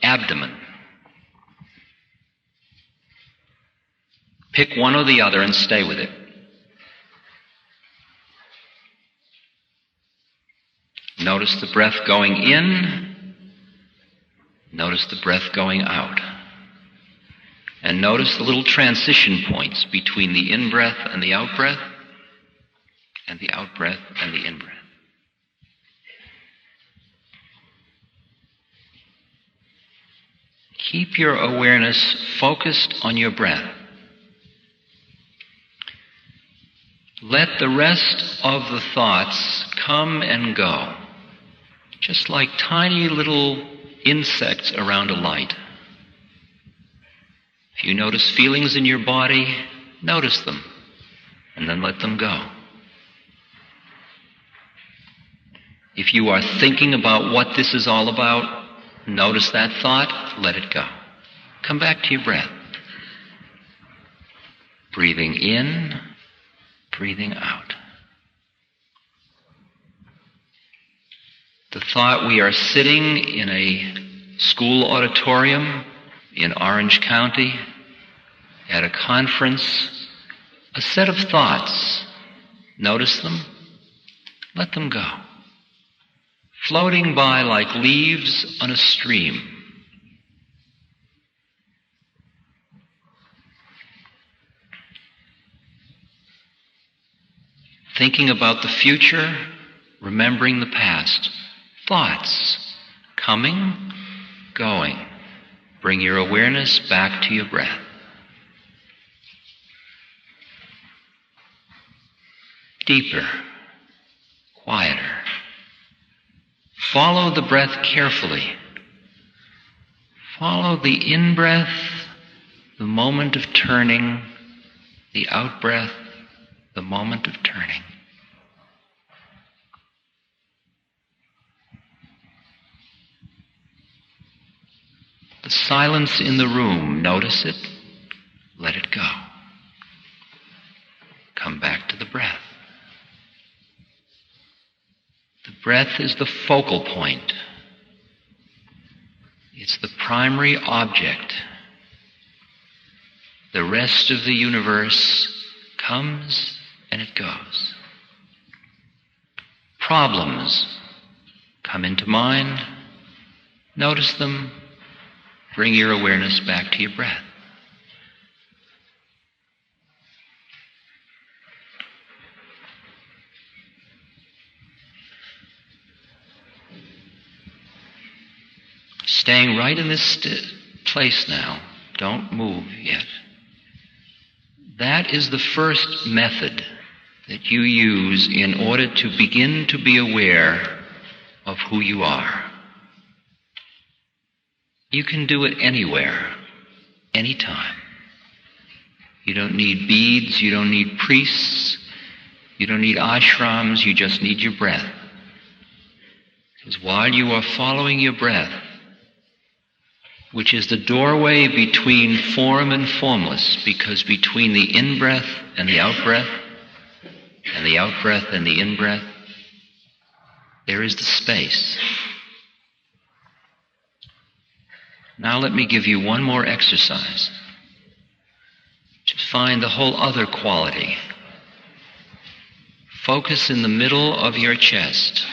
abdomen. Pick one or the other and stay with it. Notice the breath going in. Notice the breath going out. And notice the little transition points between the in-breath and the out-breath, and the out-breath and the in-breath. Keep your awareness focused on your breath. Let the rest of the thoughts come and go, just like tiny little insects around a light. If you notice feelings in your body, notice them, and then let them go. If you are thinking about what this is all about, notice that thought, let it go. Come back to your breath. Breathing in, breathing out. The thought: we are sitting in a school auditorium in Orange County at a conference, a set of thoughts. Notice them, let them go. Floating by like leaves on a stream. Thinking about the future, remembering the past. Thoughts coming, going. Bring your awareness back to your breath. Deeper, quieter. Follow the breath carefully. Follow the in-breath, the moment of turning, the out-breath, the moment of turning. The silence in the room, notice it, let it go. Come back to the breath. The breath is the focal point. It's the primary object. The rest of the universe comes and it goes. Problems come into mind. Notice them. Bring your awareness back to your breath. Staying right in this place now. Don't move yet. That is the first method that you use in order to begin to be aware of who you are. You can do it anywhere, anytime. You don't need beads, you don't need priests, you don't need ashrams, you just need your breath. Because while you are following your breath, which is the doorway between form and formless, because between the in-breath and the out-breath, and the out-breath and the in-breath, there is the space. Now let me give you one more exercise. Just find the whole other quality. Focus in the middle of your chest.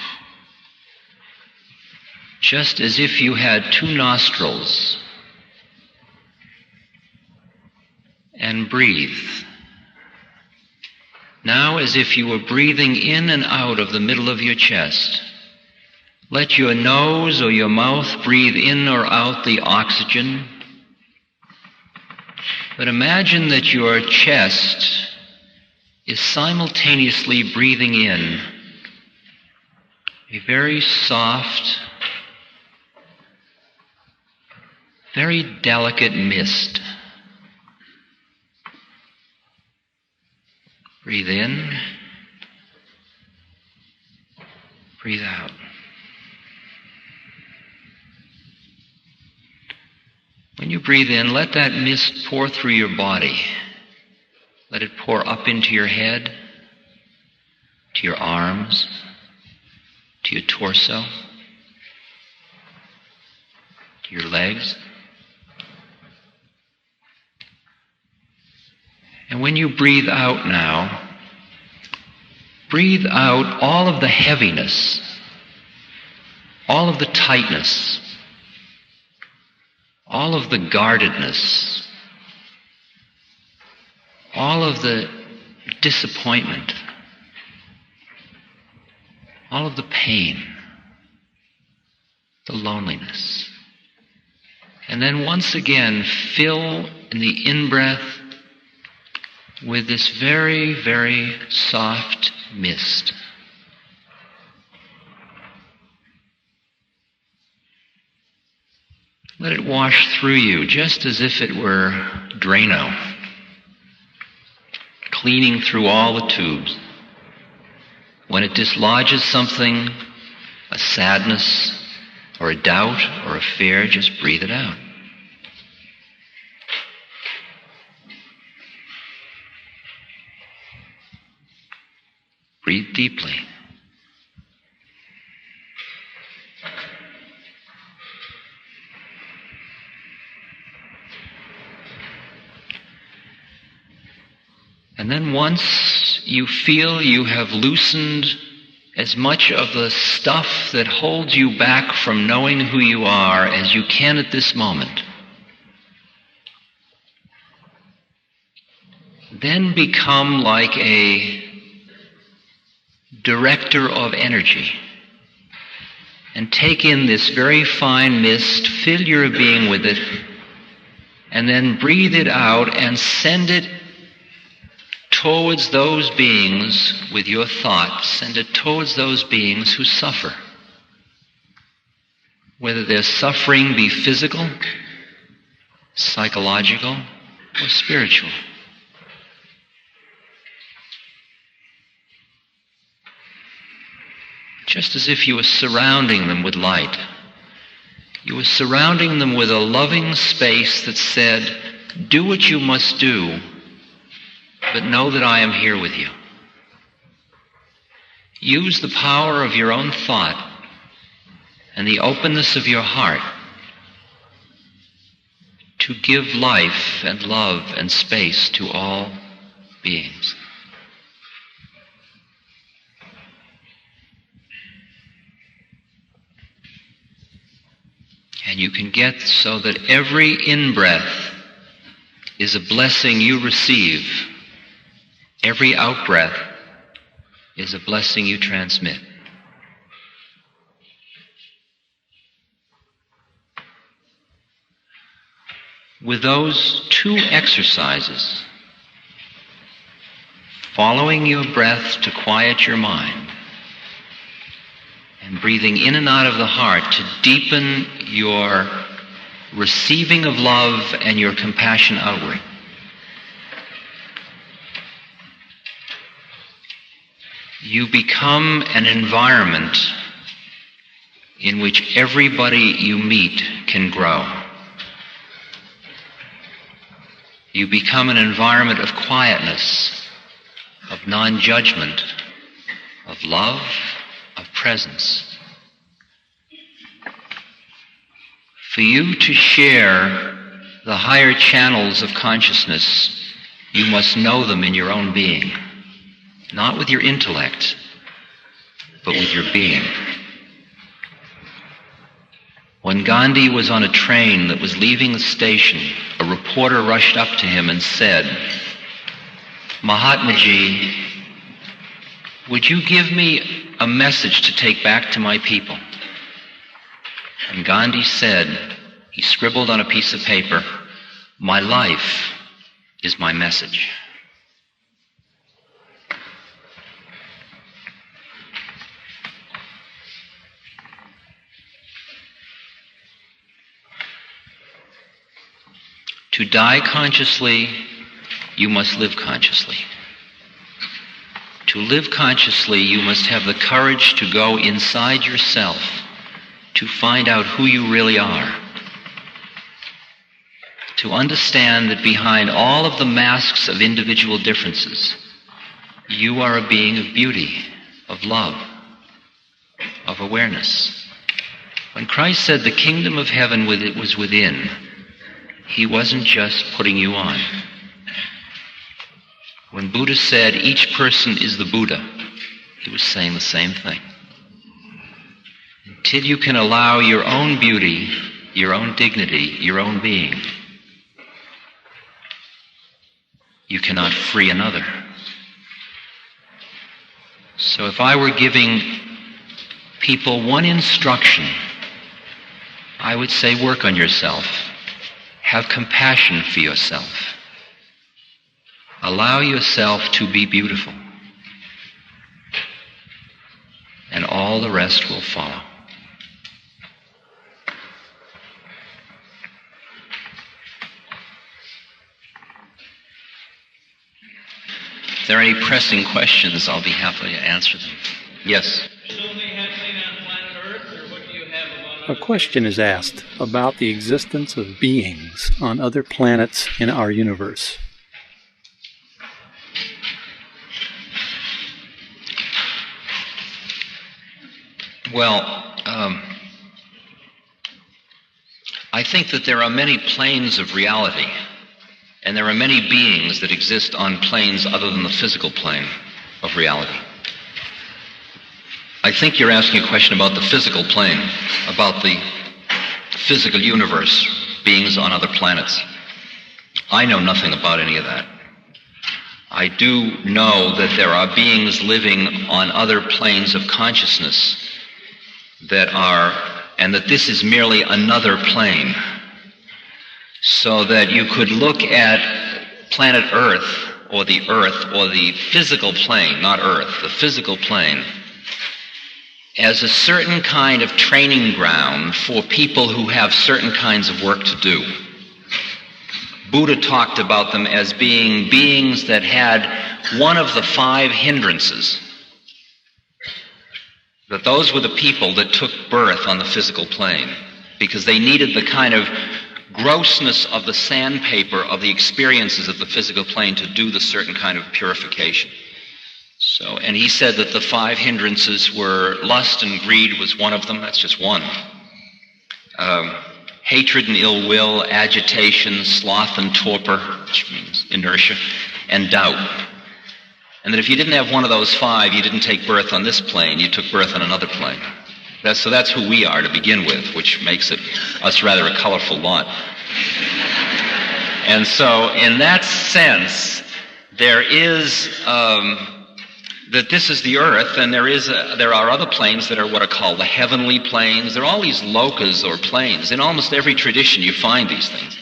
Just as if you had two nostrils. And breathe. Now, as if you were breathing in and out of the middle of your chest, Let your nose or your mouth breathe in or out the oxygen. But imagine that your chest is simultaneously breathing in a very soft, very delicate mist. Breathe in, breathe out. When you breathe in, let that mist pour through your body. Let it pour up into your head, to your arms, to your torso, to your legs. And when you breathe out now, breathe out all of the heaviness, all of the tightness, all of the guardedness, all of the disappointment, all of the pain, the loneliness. And then once again, fill in the in-breath with this very, very soft mist. Let it wash through you just as if it were Drano, cleaning through all the tubes. When it dislodges something, a sadness or a doubt or a fear, just breathe it out. Breathe deeply. And then once you feel you have loosened as much of the stuff that holds you back from knowing who you are as you can at this moment, then become like a director of energy and take in this very fine mist, fill your being with it, and then breathe it out and send it towards those beings with your thoughts. Send it towards those beings who suffer. Whether their suffering be physical, psychological, or spiritual. Just as if you were surrounding them with light. You were surrounding them with a loving space that said, do what you must do, but know that I am here with you. Use the power of your own thought and the openness of your heart to give life and love and space to all beings. And you can get so that every in-breath is a blessing you receive. Every out-breath is a blessing you transmit. With those two exercises, following your breath to quiet your mind, and breathing in and out of the heart to deepen your receiving of love and your compassion outward, you become an environment in which everybody you meet can grow. You become an environment of quietness, of non-judgment, of love, of presence. For you to share the higher channels of consciousness, you must know them in your own being. Not with your intellect, but with your being. When Gandhi was on a train that was leaving the station, a reporter rushed up to him and said, Mahatmaji, would you give me a message to take back to my people? And Gandhi said, he scribbled on a piece of paper, "My life is my message." To die consciously, you must live consciously. To live consciously, you must have the courage to go inside yourself to find out who you really are. To understand that behind all of the masks of individual differences, you are a being of beauty, of love, of awareness. When Christ said the kingdom of heaven was within, he wasn't just putting you on. When Buddha said each person is the Buddha, he was saying the same thing. Until you can allow your own beauty, your own dignity, your own being, you cannot free another. So if I were giving people one instruction, I would say work on yourself. Have compassion for yourself. Allow yourself to be beautiful. And all the rest will follow. If there are any pressing questions, I'll be happy to answer them. Yes? A question is asked about the existence of beings on other planets in our universe. Well, I think that there are many planes of reality, and there are many beings that exist on planes other than the physical plane of reality. I think you're asking a question about the physical plane, about the physical universe, beings on other planets. I know nothing about any of that. I do know that there are beings living on other planes of consciousness and that this is merely another plane. So that you could look at planet Earth or the physical plane, not Earth, the physical plane, as a certain kind of training ground for people who have certain kinds of work to do. Buddha talked about them as being beings that had one of the 5 hindrances. That those were the people that took birth on the physical plane because they needed the kind of grossness of the sandpaper of the experiences of the physical plane to do the certain kind of purification. And he said that the 5 hindrances were lust and greed was one of them. That's just one. Hatred and ill will, agitation, sloth and torpor, which means inertia, and doubt. And that if you didn't have one of those 5, you didn't take birth on this plane, you took birth on another plane. So that's who we are to begin with, which makes us rather a colorful lot. And so in that sense, there is that this is the earth, and there are other planes that are what are called the heavenly planes. There are all these lokas or planes. In almost every tradition you find these things.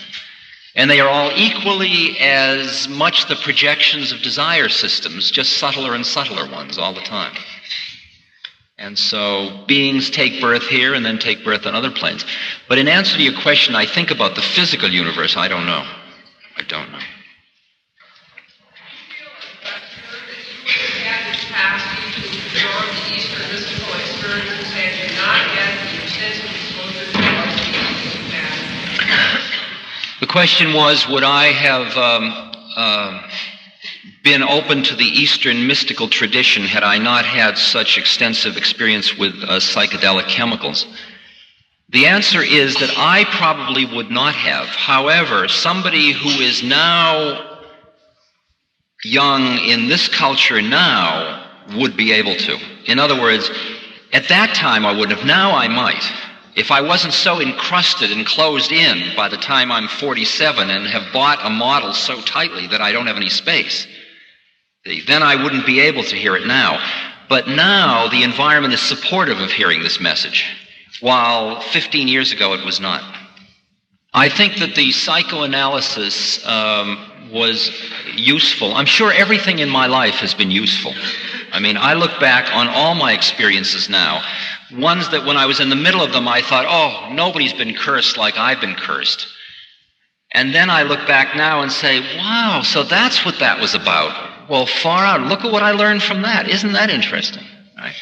And they are all equally as much the projections of desire systems, just subtler and subtler ones all the time. And so beings take birth here and then take birth on other planes. But in answer to your question, I think about the physical universe. I don't know. I don't know. The question was, would I have been open to the Eastern mystical tradition had I not had such extensive experience with psychedelic chemicals? The answer is that I probably would not have. However, somebody who is now young in this culture now would be able to. In other words, at that time I wouldn't have. Now I might. If I wasn't so encrusted and closed in by the time I'm 47 and have bought a model so tightly that I don't have any space, then I wouldn't be able to hear it now. But now the environment is supportive of hearing this message. while 15 years ago it was not. I think that the psychoanalysis was useful. I'm sure everything in my life has been useful. I mean, I look back on all my experiences now, ones that when I was in the middle of them I thought, oh, nobody's been cursed like I've been cursed. And then I look back now and say, wow, so that's what that was about. Well, far out. Look at what I learned from that. Isn't that interesting? Right?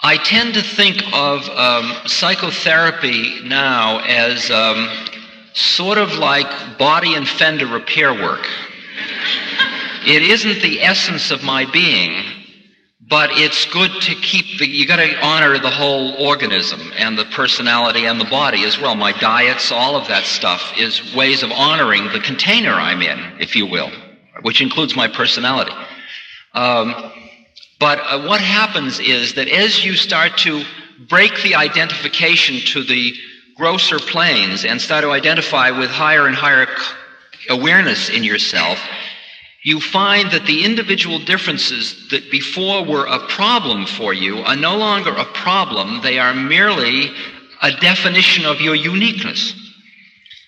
I tend to think of psychotherapy now as sort of like body and fender repair work. It isn't the essence of my being, but it's good to keep you got to honor the whole organism and the personality and the body as well. My diets, all of that stuff is ways of honoring the container I'm in, if you will, which includes my personality. But what happens is that as you start to break the identification to the grosser planes and start to identify with higher and higher awareness in yourself, you find that the individual differences that before were a problem for you are no longer a problem. They are merely a definition of your uniqueness.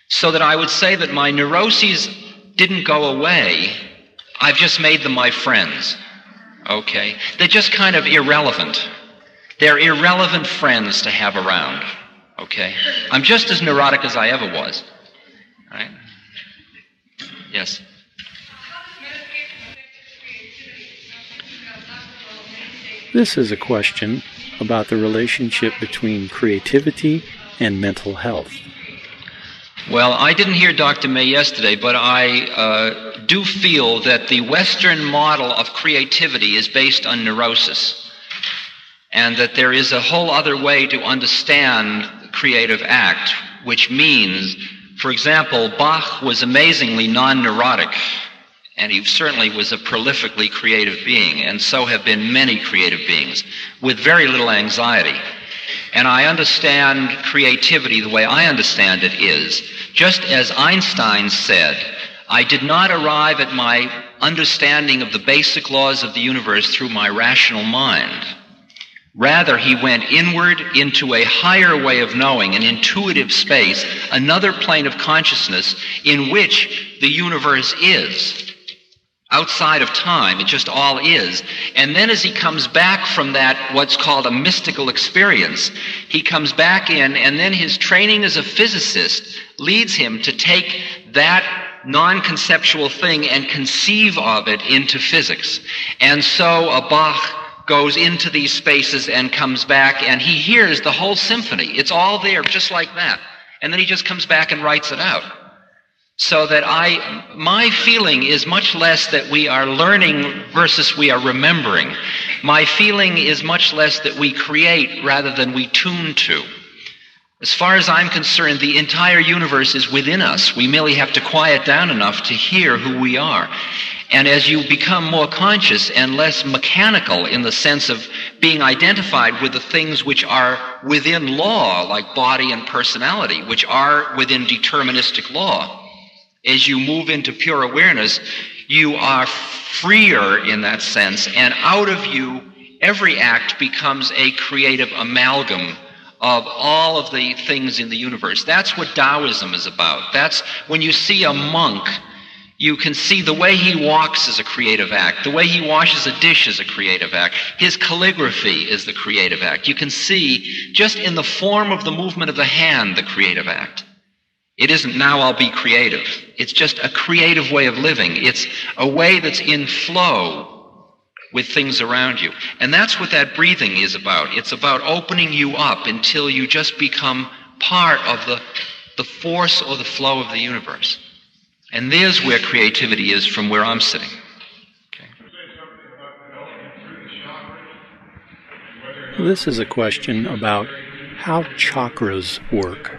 So that I would say that my neuroses didn't go away. I've just made them my friends. Okay? They're just kind of irrelevant. They're irrelevant friends to have around. Okay? I'm just as neurotic as I ever was. Right? Yes? This is a question about the relationship between creativity and mental health. Well, I didn't hear Dr. May yesterday, but I do feel that the Western model of creativity is based on neurosis, and that there is a whole other way to understand the creative act, which means, for example, Bach was amazingly non-neurotic, and he certainly was a prolifically creative being, and so have been many creative beings, with very little anxiety. And I understand creativity the way I understand it is, just as Einstein said, I did not arrive at my understanding of the basic laws of the universe through my rational mind. Rather, he went inward into a higher way of knowing, an intuitive space, another plane of consciousness in which the universe is. Outside of time, it just all is. And then as he comes back from that, what's called a mystical experience, he comes back in, and then his training as a physicist leads him to take that non-conceptual thing and conceive of it into physics. And so Bach goes into these spaces and comes back, and he hears the whole symphony. It's all there, just like that. And then he just comes back and writes it out. So that my feeling is much less that we are learning versus we are remembering. My feeling is much less that we create rather than we tune to. As far as I'm concerned, the entire universe is within us. We merely have to quiet down enough to hear who we are. And as you become more conscious and less mechanical in the sense of being identified with the things which are within law, like body and personality, which are within deterministic law, as you move into pure awareness, you are freer in that sense, and out of you, every act becomes a creative amalgam of all of the things in the universe. That's what Taoism is about. That's when you see a monk, you can see the way he walks is a creative act. The way he washes a dish is a creative act. His calligraphy is the creative act. You can see, just in the form of the movement of the hand, the creative act. It isn't now I'll be creative. It's just a creative way of living. It's a way that's in flow with things around you. And that's what that breathing is about. It's about opening you up until you just become part of the force or the flow of the universe. And there's where creativity is from where I'm sitting. Okay. This is a question about how chakras work.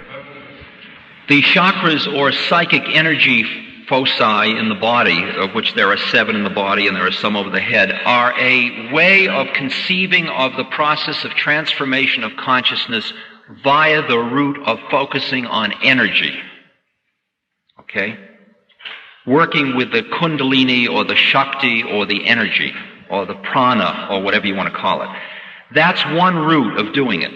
The chakras, or psychic energy foci in the body, of which there are 7 in the body and there are some over the head, are a way of conceiving of the process of transformation of consciousness via the route of focusing on energy. Okay? Working with the kundalini or the shakti or the energy or the prana or whatever you want to call it. That's one route of doing it.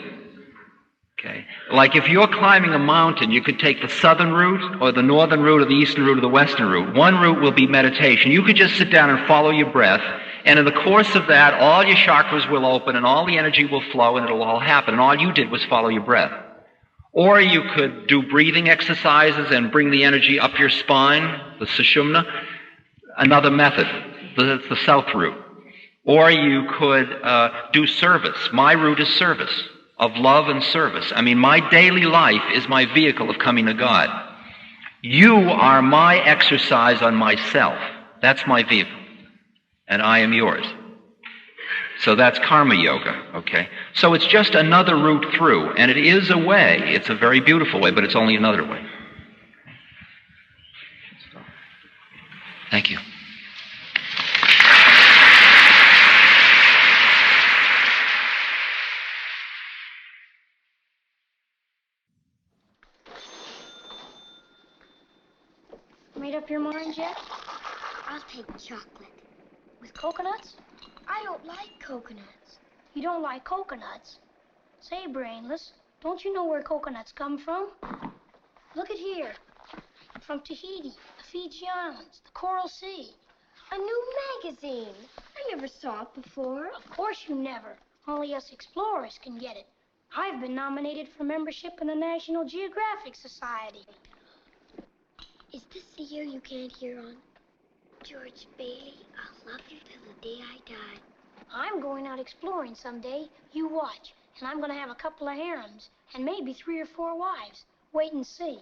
Okay? Like if you're climbing a mountain, you could take the southern route or the northern route or the eastern route or the western route. One route will be meditation. You could just sit down and follow your breath, and in the course of that, all your chakras will open and all the energy will flow and it'll all happen. And all you did was follow your breath. Or you could do breathing exercises and bring the energy up your spine, the sushumna. Another method, the south route. Or you could do service. My route is service, of love and service. I mean, my daily life is my vehicle of coming to God. You are my exercise on myself. That's my vehicle. And I am yours. So that's karma yoga, okay? So it's just another route through, and it is a way. It's a very beautiful way, but it's only another way. Thank you. Made up your mind yet? I'll take chocolate. With coconuts? I don't like coconuts. You don't like coconuts? Say, Brainless, don't you know where coconuts come from? Look at here. From Tahiti, the Fiji Islands, the Coral Sea. A new magazine. I never saw it before. Of course you never. Only us explorers can get it. I've been nominated for membership in the National Geographic Society. Is this the year you can't hear on? George Bailey, I'll love you till the day I die. I'm going out exploring someday. You watch. And I'm going to have a couple of harems and maybe 3 or 4 wives. Wait and see.